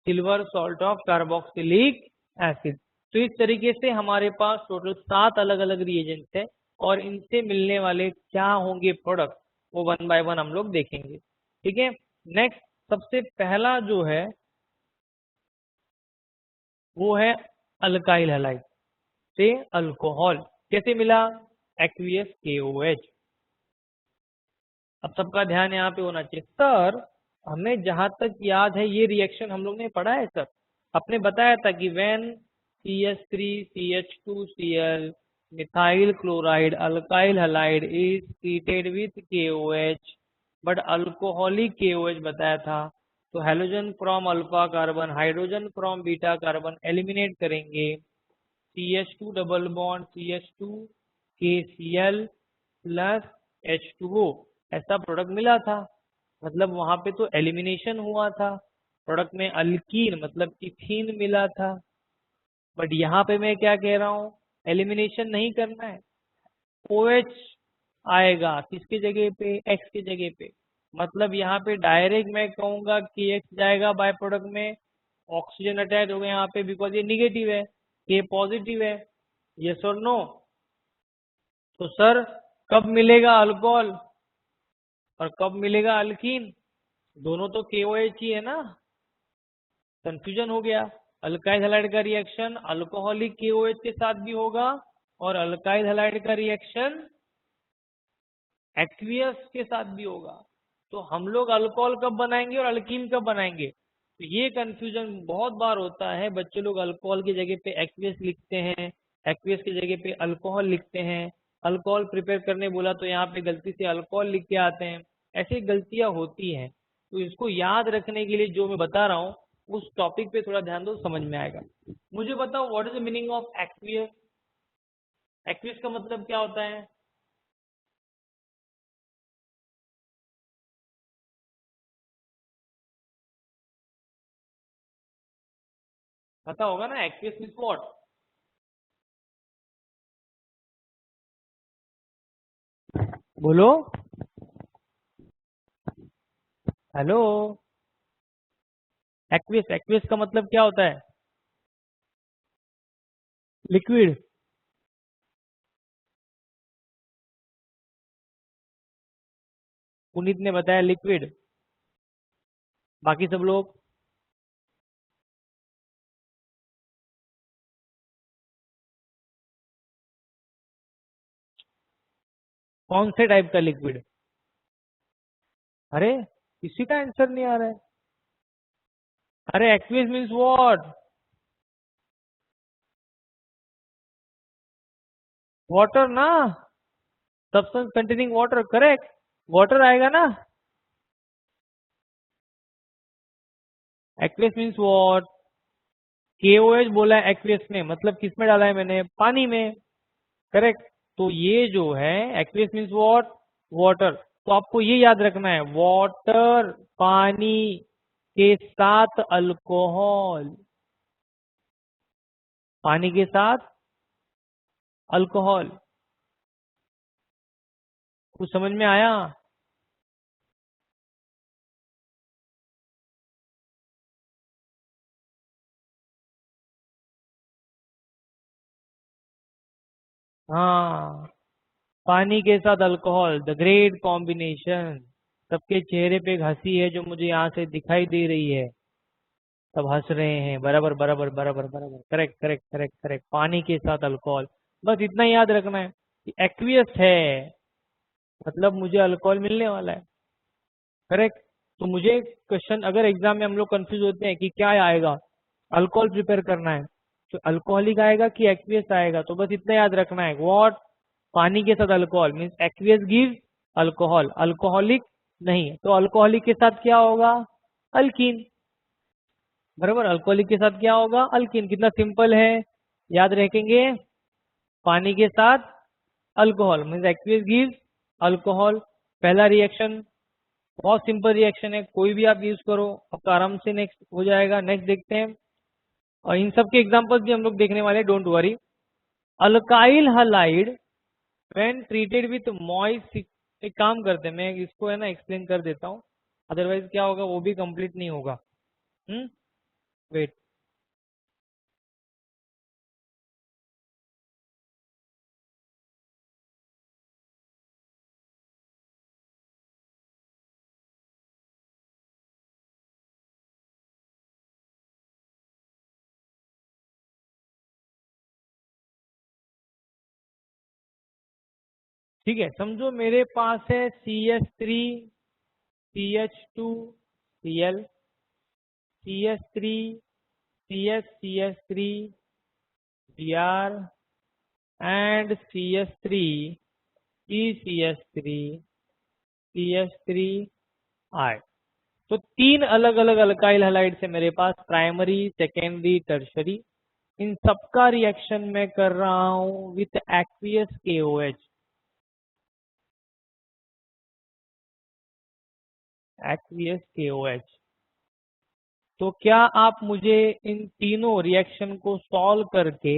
S1: silver salt of carboxylic acid. तो इस तरीके से हमारे पास टोटल 7 अलग अलग रिएजेंट्स है, और इनसे मिलने वाले क्या होंगे प्रोडक्ट, वो वन बाय वन हम लोग देखेंगे। ठीक है। नेक्स्ट सबसे पहला जो है वो है अल्काइल हैलाइड से अल्कोहल, कैसे मिला, एक्वियस KOH। अब सबका ध्यान यहाँ पे होना चाहिए, सर हमें जहां तक याद है ये रिएक्शन हम लोग ने पढ़ा है सर, आपने बताया था कि when CH3CH2Cl methyl chloride alkyl halide is treated with KOH, but alcoholic KOH बताया था, तो halogen Chrome alpha carbon hydrogen Chrome beta carbon eliminate करेंगे, CH2 double bond CH2 KCl plus H2O, ऐसा प्रोडक्ट मिला था। मतलब वहां पे तो एलिमिनेशन हुआ था, प्रोडक्ट में अल्कीन मतलब इथीन मिला था। बट यहाँ पे मैं क्या कह रहा हूँ, एलिमिनेशन नहीं करना है, OH आएगा किसकी जगह पे, X की जगह पे। मतलब यहाँ पे डायरेक्ट मैं कहूंगा कि X जाएगा बाय प्रोडक्ट में, ऑक्सीजन अटैच हो गया यहाँ पे, बिकॉज ये निगेटिव है, K पॉजिटिव है। यस और नो। तो सर कब मिलेगा अल्कोहल और कब मिलेगा अल्कीन, दोनों तो KOH ही है ना, कंफ्यूजन हो गया। अल्काइल हैलाइड का रिएक्शन अल्कोहलिक KOH के साथ भी होगा, और अल्काइल हैलाइड का रिएक्शन एक्वियस के साथ भी होगा। तो हम लोग अल्कोहल कब बनाएंगे और अल्कीन कब बनाएंगे, तो ये कंफ्यूजन बहुत बार होता है। बच्चे लोग अल्कोहल की जगह पे एक्वियस लिखते हैं, एक्वियस की जगह पे अल्कोहल लिखते हैं, अल्कोहल प्रिपेयर करने बोला तो यहाँ पे गलती से अल्कोहल लिख के आते हैं, ऐसी गलतियां होती हैं। तो इसको याद रखने के लिए जो मैं बता रहा हूँ उस टॉपिक पे थोड़ा ध्यान दो, समझ में आएगा। मुझे बताओ what is the meaning of aqueous, aqueous का मतलब क्या होता है? पता होगा ना एक्वियस मीन्स व्हाट? बोलो, हेलो। एक्वियस, एक्वियस का मतलब क्या होता है? लिक्विड। पुनीत ने बताया लिक्विड, बाकी सब लोग? कौन से टाइप का लिक्विड? अरे किसी का आंसर नहीं आ रहा है। अरे एक्वियस मीन्स व्हाट? वाटर ना, substance containing water, correct. Water आएगा ना। Aqueous means what? KOH बोला है एक्वियस में, मतलब किस में डाला है मैंने? पानी में, करेक्ट। तो ये जो है एक्वियस मीन्स व्हाट? वाटर। तो आपको ये याद रखना है, वाटर पानी के साथ अल्कोहल, पानी के साथ अल्कोहल। कुछ समझ में आया? हाँ, पानी के साथ अल्कोहल, द ग्रेट कॉम्बिनेशन। सबके चेहरे पे एक हंसी है जो मुझे यहाँ से दिखाई दे रही है। सब हंस रहे हैं, बराबर बराबर बराबर बराबर, करेक्ट करेक्ट करेक्ट करेक्ट। पानी के साथ अल्कोहल, बस इतना ही याद रखना है कि एक्वियस है मतलब मुझे अल्कोहल मिलने वाला है, करेक्ट। तो मुझे क्वेश्चन, अगर एग्जाम में हम लोग कंफ्यूज होते हैं कि क्या आएगा, अल्कोहल प्रिपेयर करना है तो अल्कोहलिक आएगा कि एक्वियस आएगा, तो बस इतना याद रखना है, व्हाट? पानी के साथ alcohol means aqueous give alcohol, alcoholic नहीं। तो अल्कोहलिक के साथ क्या होगा? अल्कीन, बराबर। अल्कोहलिक के साथ क्या होगा? अल्कीन। कितना सिंपल है, याद रखेंगे। पानी के साथ alcohol means aqueous give alcohol. पहला रिएक्शन बहुत सिंपल रिएक्शन है, कोई भी आप यूज करो आपका आराम से नेक्स्ट हो जाएगा। नेक्स्ट देखते हैं, और इन सब के एग्जांपल्स भी हम लोग देखने वाले हैं, don't worry. Alkyl halide when treated with moist, एक काम करते हैं, मैं इसको है ना एक्सप्लेन कर देता हूँ, अदरवाइज क्या होगा वो भी कंप्लीट नहीं होगा। वेट। ठीक है, समझो मेरे पास है CH3 CH2 Cl, CH3 CH3 Br and CH3 ECH3 CH3 I। तो तीन अलग अलग अल्काइल हैलाइड्स है मेरे पास, प्राइमरी सेकेंडरी टर्शरी। इन सबका रिएक्शन मैं कर रहा हूं with aqueous KOH, aqueous KOH। तो क्या आप मुझे इन तीनों रिएक्शन को सॉल्व करके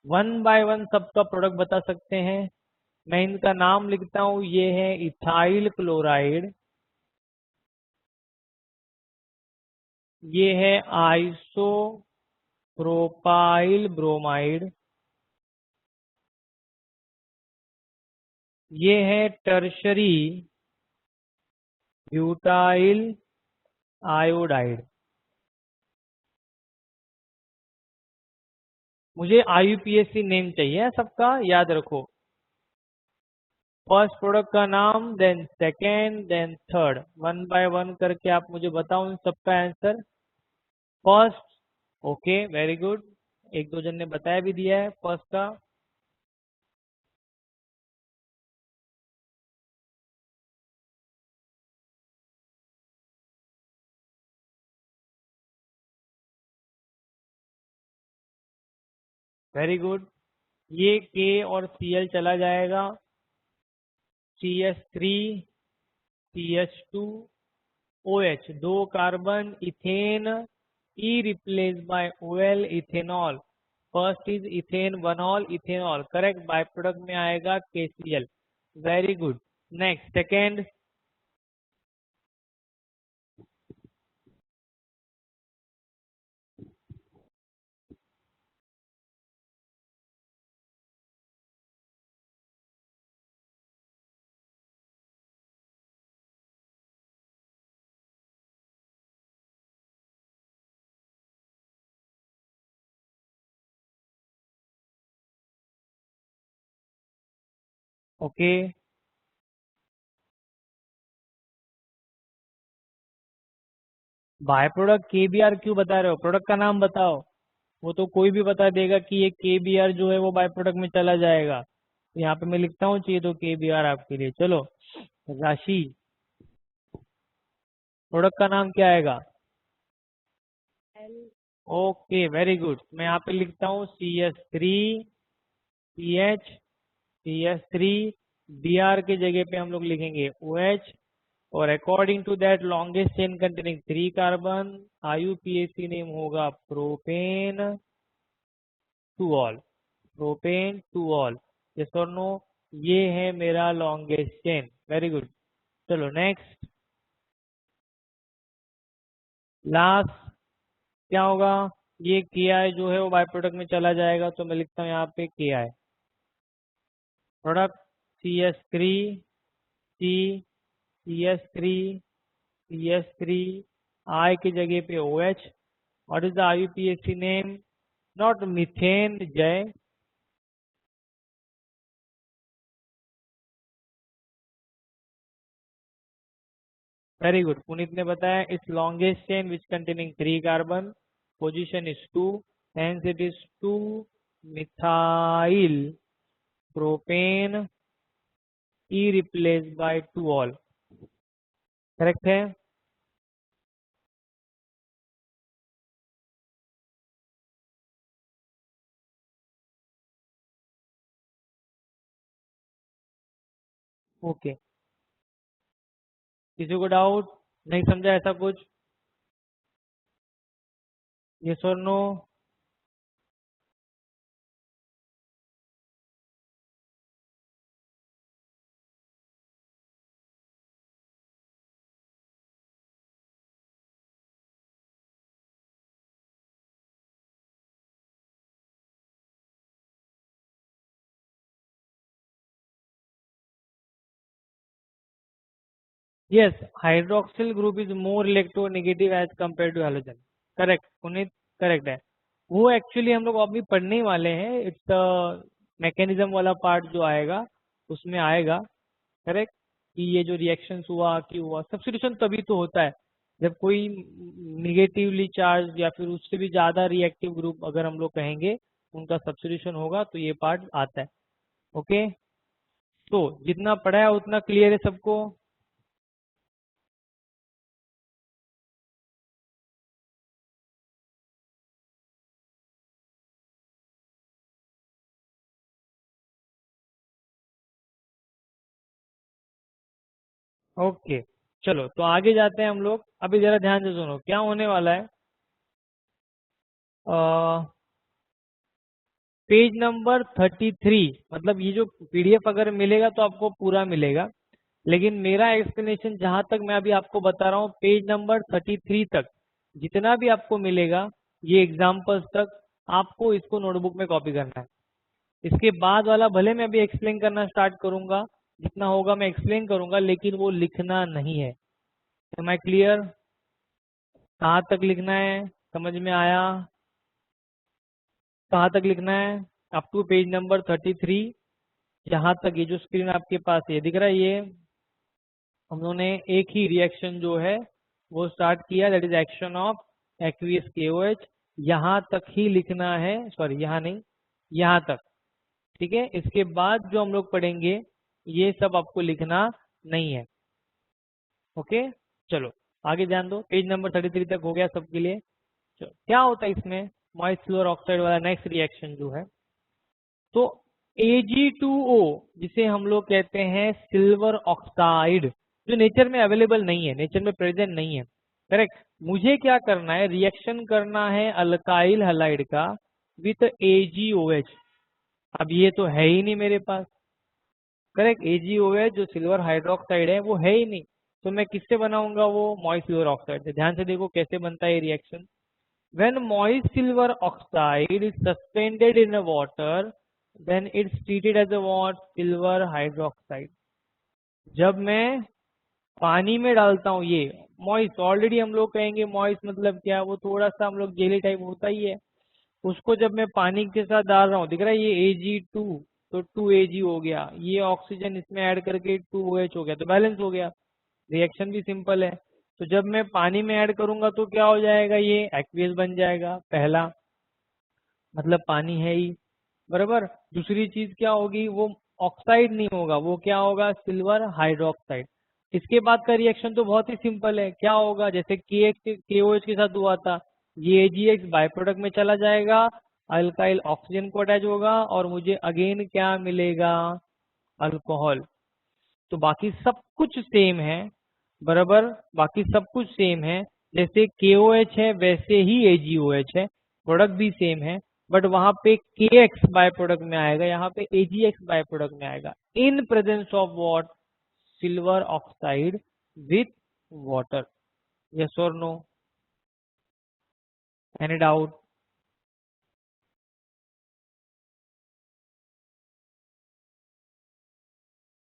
S1: वन बाय वन सबका प्रोडक्ट बता सकते हैं? मैं इनका नाम लिखता हूं, ये है इथाइल क्लोराइड, ये है आइसो प्रोपाइल ब्रोमाइड, ये है टर्शरी ब्यूटाइल आयोडाइड। मुझे IUPAC नेम चाहिए सबका, याद रखो। फर्स्ट प्रोडक्ट का नाम, then second, then third, one by one करके आप मुझे बताओ इन सबका answer. First, okay very good, एक दो जन ने बताया भी दिया है फर्स्ट का। वेरी गुड, ये K और Cl चला जाएगा, CH3 CH2 OH, दो carbon, ethane E replaced by OL ethanol. First is ethane, 1-ol, ethanol. Correct. Byproduct में आएगा KCl. Very good. Next, second. Okay. By product KBr क्यों बता रहे हो? प्रोडक्ट का नाम बताओ। वो तो कोई भी बता देगा कि ये KBr जो है वो बाय प्रोडक्ट में चला जाएगा। यहाँ पे मैं लिखता हूँ, चाहिए तो KBr आपके लिए। चलो, राशि, प्रोडक्ट का नाम क्या आएगा?
S2: L
S1: okay, very good. मैं यहाँ पे लिखता हूँ CS3 CH CS3 Br के जगह पे हम लोग लिखेंगे OH, और according to that longest chain containing 3 carbon, IUPAC name होगा propane two ol. Propane two ol, yes और नो? ये है मेरा लॉन्गेस्ट चेन। Very good. चलो नेक्स्ट, लास्ट क्या होगा? ये KI जो है वो बाय प्रोडक्ट में चला जाएगा, तो मैं लिखता हूँ यहाँ पे KI। Product CS3 C CS3 CS3 I की जगह पे OH। What is the IUPAC name? Not methane, जय। वेरी गुड, पुनीत ने बताया इस longest chain which containing 3 carbon, position is 2, hence it is 2 methyl propane E replaced by 2-ol। Correct है? ओके, किसी को डाउट? नहीं समझा ऐसा कुछ? यस और no? Yes, hydroxyl group is more electronegative as compared to halogen. Correct Puneet, correct है। वो एक्चुअली हम लोग अभी पढ़ने ही वाले हैं, इट्स मैकेनिज्म वाला पार्ट जो आएगा उसमें आएगा। करेक्ट, कि ये जो रिएक्शंस हुआ कि हुआ, सब्स्टिट्यूशन तभी तो होता है जब कोई निगेटिवली चार्ज या फिर उससे भी ज्यादा रिएक्टिव ग्रुप अगर हम लोग कहेंगे उनका सब्स्टिट्यूशन होगा, तो ये पार्ट आता है। ओके, तो जितना पढ़ा है उतना क्लियर है सबको? ओके, चलो तो आगे जाते हैं हम लोग। अभी जरा ध्यान से सुनो क्या होने वाला है। पेज नंबर 33, मतलब ये जो PDF अगर मिलेगा तो आपको पूरा मिलेगा, लेकिन मेरा एक्सप्लेनेशन जहां तक मैं अभी आपको बता रहा हूँ पेज नंबर 33 तक जितना भी आपको मिलेगा, ये एग्जाम्पल्स तक, आपको इसको नोटबुक में कॉपी करना है। इसके बाद वाला भले मैं अभी एक्सप्लेन करना स्टार्ट करूंगा, जितना होगा मैं एक्सप्लेन करूंगा, लेकिन वो लिखना नहीं है। Am I clear? कहाँ तक लिखना है? समझ में आया? कहाँ तक लिखना है? अप टू पेज नंबर 33, जहां तक ये जो स्क्रीन आपके पास है, ये दिख रहा है, ये हम लोगों ने एक ही रिएक्शन जो है वो स्टार्ट किया, that is action of aqueous KOH। यहाँ तक ही लिखना है, सॉरी यहाँ नहीं, यहाँ तक। ठीक है, इसके बाद जो हम लोग पढ़ेंगे ये सब आपको लिखना नहीं है। ओके, चलो आगे ध्यान दो। पेज नंबर 33 तक हो गया सबके लिए? चलो, क्या होता है इसमें मॉइस्ट फ्लोर ऑक्साइड वाला नेक्स्ट रिएक्शन जो है, तो Ag2O जिसे हम लोग कहते हैं सिल्वर ऑक्साइड, जो नेचर में अवेलेबल नहीं है, नेचर में प्रेजेंट नहीं है। करेक्ट। मुझे क्या करना है, रिएक्शन करना है अल्काइल हलाइड का विथ AgOH। अब ये तो है ही नहीं मेरे पास, करेक्ट। AgOH जो सिल्वर हाइड्रोक्साइड है वो है ही नहीं, तो मैं किससे बनाऊंगा, वो मोइस्ट सिल्वर ऑक्साइड से। ध्यान से देखो कैसे बनता है ये reaction. When moist silver oxide is suspended in a water, then it's treated as a what? Silver hydroxide। जब मैं पानी में डालता हूँ ये मॉइस्ट, ऑलरेडी हम लोग कहेंगे मॉइस्ट मतलब क्या, वो थोड़ा सा हम लोग जेली टाइप होता ही है, उसको जब मैं पानी के साथ डाल रहा हूँ, दिख रहा है ये Ag2, तो 2Ag हो गया, ये ऑक्सीजन इसमें ऐड करके 2OH हो गया, तो बैलेंस हो गया। रिएक्शन भी सिंपल है। तो जब मैं पानी में ऐड करूंगा तो क्या हो जाएगा, ये एक्वियस बन जाएगा, पहला मतलब पानी है ही, बराबर। दूसरी चीज क्या होगी, वो ऑक्साइड नहीं होगा, वो क्या होगा, सिल्वर हाइड्रोक्साइड। इसके बाद का रिएक्शन तो बहुत ही सिंपल है, क्या होगा, जैसे KOH के साथ हुआ था, ये AgX बाय प्रोडक्ट में चला जाएगा, अल्काइल ऑक्सीजन को अटैच होगा और मुझे अगेन क्या मिलेगा, अल्कोहल। तो बाकी सब कुछ सेम है, बराबर, बाकी सब कुछ सेम है। जैसे KOH है वैसे ही AgOH है, प्रोडक्ट भी सेम है, बट वहां पे KX बाय प्रोडक्ट में आएगा, यहाँ पे AgX बाय प्रोडक्ट में आएगा, इन presence of what, silver oxide with water. Yes और नो, एनी डाउट?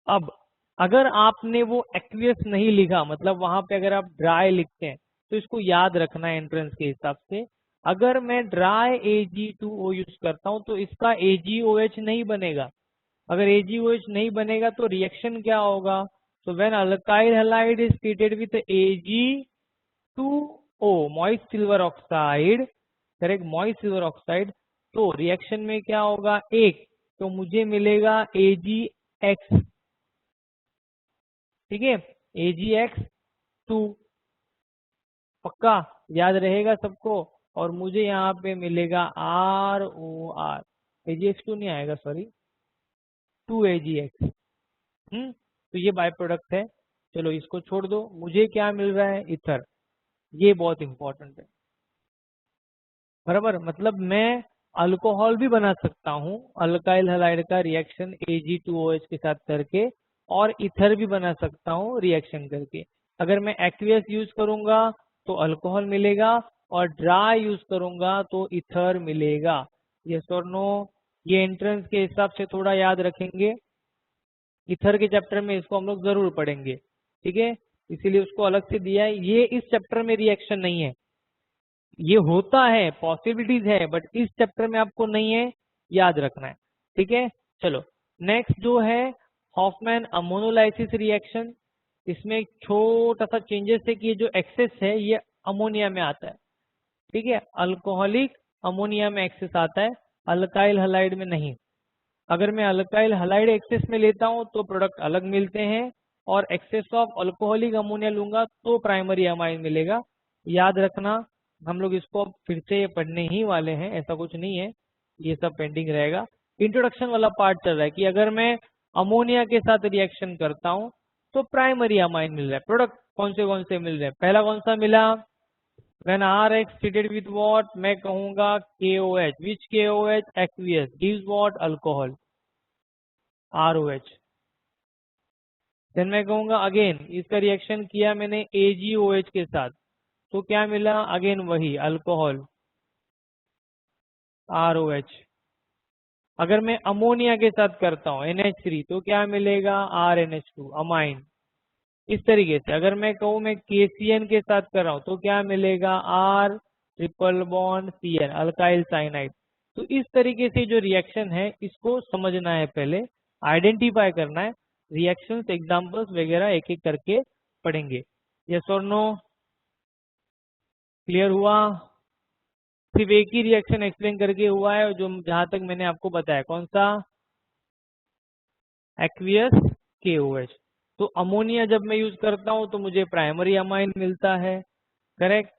S1: अब अगर आपने वो एक्वियस नहीं लिखा, मतलब वहां पे अगर आप ड्राई लिखते हैं, तो इसको याद रखना है एंट्रेंस के हिसाब से। अगर मैं ड्राई Ag2O यूज करता हूं तो इसका AgOH नहीं बनेगा। अगर AgOH नहीं बनेगा तो रिएक्शन क्या होगा, तो when alkyl halide is treated with Ag2O moist silver oxide, correct, moist silver oxide, तो रिएक्शन में क्या होगा, एक तो मुझे मिलेगा AgX, ठीक है, AgX2, पक्का याद रहेगा सबको। और मुझे यहाँ पे मिलेगा ROR, AgX2 नहीं आएगा, सॉरी, 2AgX। तो ये बाय प्रोडक्ट है, चलो इसको छोड़ दो। मुझे क्या मिल रहा है, इथर, ये बहुत इंपॉर्टेंट है, बराबर। मतलब मैं अल्कोहल भी बना सकता हूँ अल्काइल हैलाइड का रिएक्शन Ag2OH के साथ करके, और इथर भी बना सकता हूँ रिएक्शन करके। अगर मैं एक्वियस यूज करूंगा तो अल्कोहल मिलेगा, और ड्राई यूज करूंगा तो इथर मिलेगा। यस और नो? ये एंट्रेंस के हिसाब से थोड़ा याद रखेंगे, इथर के चैप्टर में इसको हम लोग जरूर पढ़ेंगे, ठीक है, इसीलिए उसको अलग से दिया है। ये इस चैप्टर में रिएक्शन नहीं है, ये होता है, पॉसिबिलिटीज है, बट इस चैप्टर में आपको नहीं है, याद रखना है, ठीक है। चलो नेक्स्ट जो है हॉफमैन अमोनोलाइसिस रिएक्शन। इसमें एक छोटा सा चेंजेस है कि ये जो एक्सेस है ये अमोनिया में आता है, ठीक है, अल्कोहलिक अमोनिया में एक्सेस आता है, अल्काइल हलाइड में नहीं। अगर मैं अल्काइल हलाइड एक्सेस में लेता हूं तो प्रोडक्ट अलग मिलते हैं, और एक्सेस ऑफ अल्कोहलिक अमोनिया लूंगा तो प्राइमरी अमाइन मिलेगा। याद रखना, हम लोग इसको फिर से पढ़ने ही वाले हैं, ऐसा कुछ नहीं है, ये सब पेंडिंग रहेगा। इंट्रोडक्शन वाला पार्ट चल रहा है कि अगर मैं अमोनिया के साथ रिएक्शन करता हूं तो प्राइमरी अमाइन मिल रहा है। प्रोडक्ट कौन से मिल रहे हैं, पहला कौन सा मिला, when RX treated with what, मैं कहूंगा KOH, which KOH, aqueous, gives what, alcohol, ROH। Then मैं कहूंगा अगेन इसका रिएक्शन किया मैंने AgOH के साथ, तो क्या मिला, अगेन वही अल्कोहल, ROH। अगर मैं अमोनिया के साथ करता हूँ NH3 तो क्या मिलेगा, RNH2, अमाइन। इस तरीके से अगर मैं कहूँ मैं KCN के साथ कर रहा हूँ तो क्या मिलेगा, R triple bond CN, alkyl cyanide. तो इस तरीके से जो रिएक्शन है इसको समझना है, पहले आइडेंटिफाई करना है, रिएक्शंस एग्जांपल्स वगैरह एक एक करके पढ़ेंगे। यस और नो, क्लियर हुआ? सिर्फ एक ही रिएक्शन एक्सप्लेन करके हुआ है, जो जहां तक मैंने आपको बताया, कौन सा, एक्वियस KOH। तो अमोनिया जब मैं यूज करता हूं तो मुझे प्राइमरी अमाइन मिलता है, करेक्ट,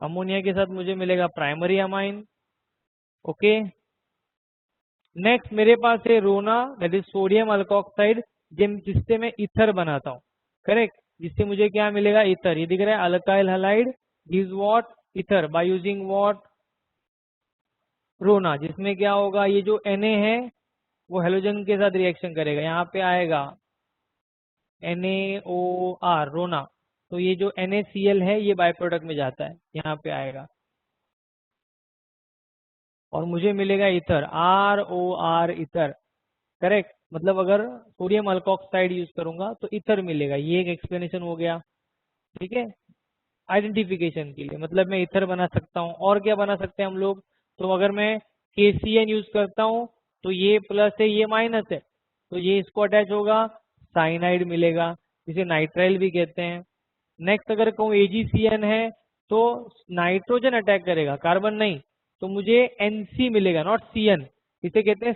S1: अमोनिया के साथ मुझे मिलेगा प्राइमरी अमाइन, ओके। नेक्स्ट मेरे पास है रोना, दैट इज सोडियम अल्कोक्साइड, जिससे मैं इथर बनाता हूं, करेक्ट। जिससे मुझे क्या मिलेगा, ईथर। ये दिख रहा है, alkyl halide gives what, ether, by using what, रोना। जिसमें क्या होगा, ये जो Na है वो हेलोजन के साथ रिएक्शन करेगा, यहाँ पे आएगा NaOR, रोना। तो ये जो NaCl है ये बाय प्रोडक्ट में जाता है, यहाँ पे आएगा और मुझे मिलेगा ईथर, ROR, ईथर। करेक्ट, मतलब अगर सोडियम अल्कोक्साइड यूज करूंगा तो ईथर मिलेगा। ये एक एक्सप्लेनेशन हो गया, ठीक है, आइडेंटिफिकेशन के लिए। मतलब मैं ईथर बना सकता हूँ। और क्या बना सकते हैं हम लोग, तो अगर मैं KCN यूज करता हूँ तो ये प्लस है ये माइनस है, तो ये इसको अटैच होगा, साइनाइड मिलेगा, जिसे नाइट्राइल भी कहते हैं। नेक्स्ट अगर कहूँ AgCN है तो नाइट्रोजन अटैक करेगा, कार्बन नहीं, तो मुझे NC मिलेगा, नॉट CN, इसे कहते हैं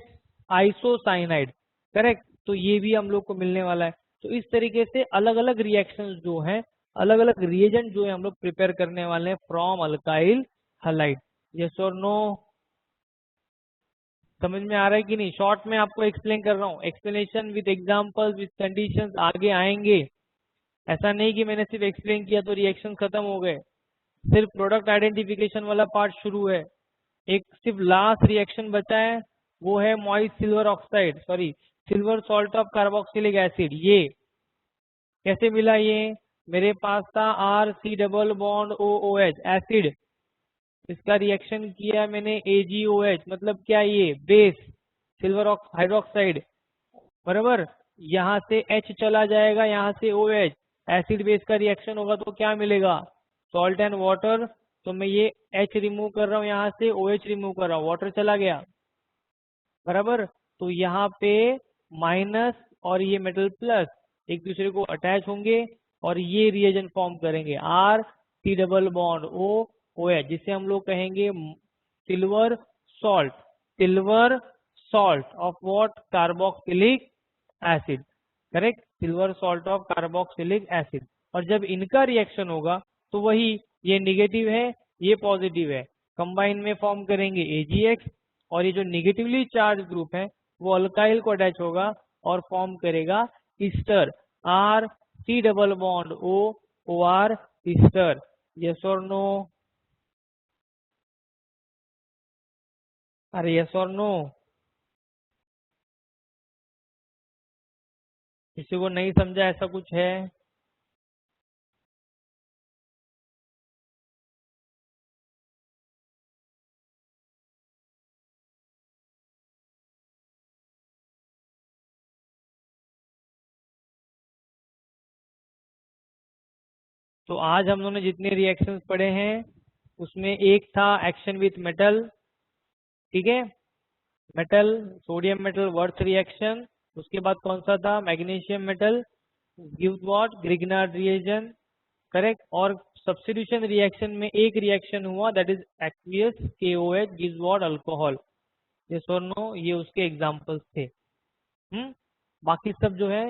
S1: आइसोसाइनाइड। करेक्ट, तो ये भी हम लोग को मिलने वाला है। तो इस तरीके से अलग अलग रिएक्शंस जो हैं, अलग अलग रिएजेंट जो है हम लोग प्रिपेयर करने वाले हैं फ्रॉम अल्काइल हैलाइड। यस और नो, समझ में आ रहा है कि नहीं? शॉर्ट में आपको एक्सप्लेन कर रहा हूँ, explanation with examples with conditions आगे आएंगे। ऐसा नहीं कि मैंने सिर्फ एक्सप्लेन किया तो रिएक्शन खत्म हो गए, सिर्फ प्रोडक्ट आइडेंटिफिकेशन वाला पार्ट शुरू है। एक सिर्फ लास्ट रिएक्शन बचा है, वो है moist silver oxide, sorry silver salt of carboxylic acid. ये कैसे मिला, ये मेरे पास था RC double bond OOH acid, इसका रिएक्शन किया मैंने AgOH, मतलब क्या, ये बेस सिल्वर हाइड्रोक्साइड, बराबर। यहाँ से H चला जाएगा, यहाँ से OH, एसिड बेस का रिएक्शन होगा तो क्या मिलेगा, सॉल्ट एंड वाटर। तो मैं ये H रिमूव कर रहा हूँ, यहाँ से OH रिमूव कर रहा हूँ, वाटर चला गया, बराबर। तो यहाँ पे माइनस और ये मेटल प्लस एक दूसरे को अटैच होंगे और ये रिएजेंट फॉर्म करेंगे, RC डबल बॉन्ड OH, जिसे हम लोग कहेंगे silver salt, silver salt of what, carboxylic acid. Correct, silver salt of carboxylic acid. और जब इनका रिएक्शन होगा तो वही, ये निगेटिव है ये पॉजिटिव है, कंबाइन में फॉर्म करेंगे AgX, और ये जो निगेटिवली चार्ज ग्रुप है वो अल्काइल को अटैच होगा और फॉर्म करेगा Easter, RC double bond OR, Easter. Yes और नो, अरे यस और नो, किसी को नहीं समझा ऐसा कुछ है? तो आज हम लोगों ने जितने रिएक्शंस पढ़े हैं उसमें एक था एक्शन विथ मेटल, ठीक है, metal sodium metal worth reaction. उसके बाद कौन सा था, magnesium metal gives what, Grignard reagent. Correct, और सब्स्टिट्यूशन रिएक्शन में एक रिएक्शन हुआ, that is aqueous KOH gives what, alcohol. Yes और नो, ये उसके एग्जांपल्स थे। बाकी सब जो है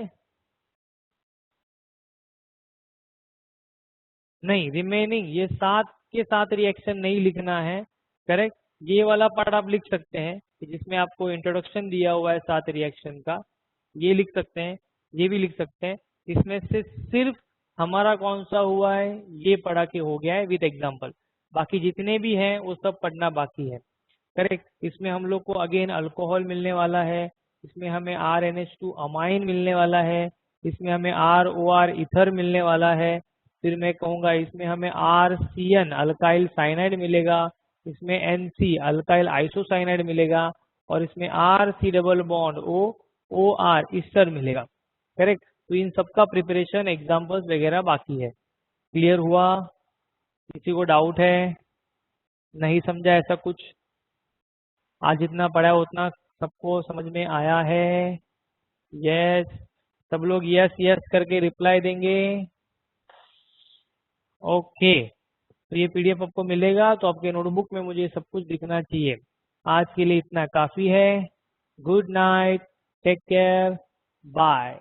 S1: नहीं, रिमेनिंग ये 7 के साथ रिएक्शन नहीं लिखना है। करेक्ट, ये वाला पार्ट आप लिख सकते हैं कि जिसमें आपको इंट्रोडक्शन दिया हुआ है 7 रिएक्शन का, ये लिख सकते हैं, ये भी लिख सकते हैं। इसमें से सिर्फ हमारा कौन सा हुआ है ये पढ़ा के हो गया है विद एग्जांपल, बाकी जितने भी हैं वो सब पढ़ना बाकी है। करेक्ट, इसमें हम लोग को अगेन अल्कोहल मिलने वाला है, इसमें हमें RNH2 अमाइन मिलने वाला है, इसमें हमें ROR ईथर मिलने वाला है, फिर मैं कहूँगा इसमें हमें RCN अल्काइल साइनाइड मिलेगा, इसमें NC अल्काइल आइसोसाइनाइड मिलेगा, और इसमें RC double bond OR Easter मिलेगा। करेक्ट, तो इन सबका प्रिपरेशन एग्जाम्पल्स वगैरह बाकी है। क्लियर हुआ? किसी को डाउट है, नहीं समझा ऐसा कुछ? आज जितना पढ़ा है उतना सबको समझ में आया है? यस, सब लोग यस यस करके रिप्लाई देंगे। ओके, तो ये PDF आपको मिलेगा, तो आपके नोटबुक में मुझे सब कुछ दिखना चाहिए। आज के लिए इतना काफी है। Good night, take care, bye.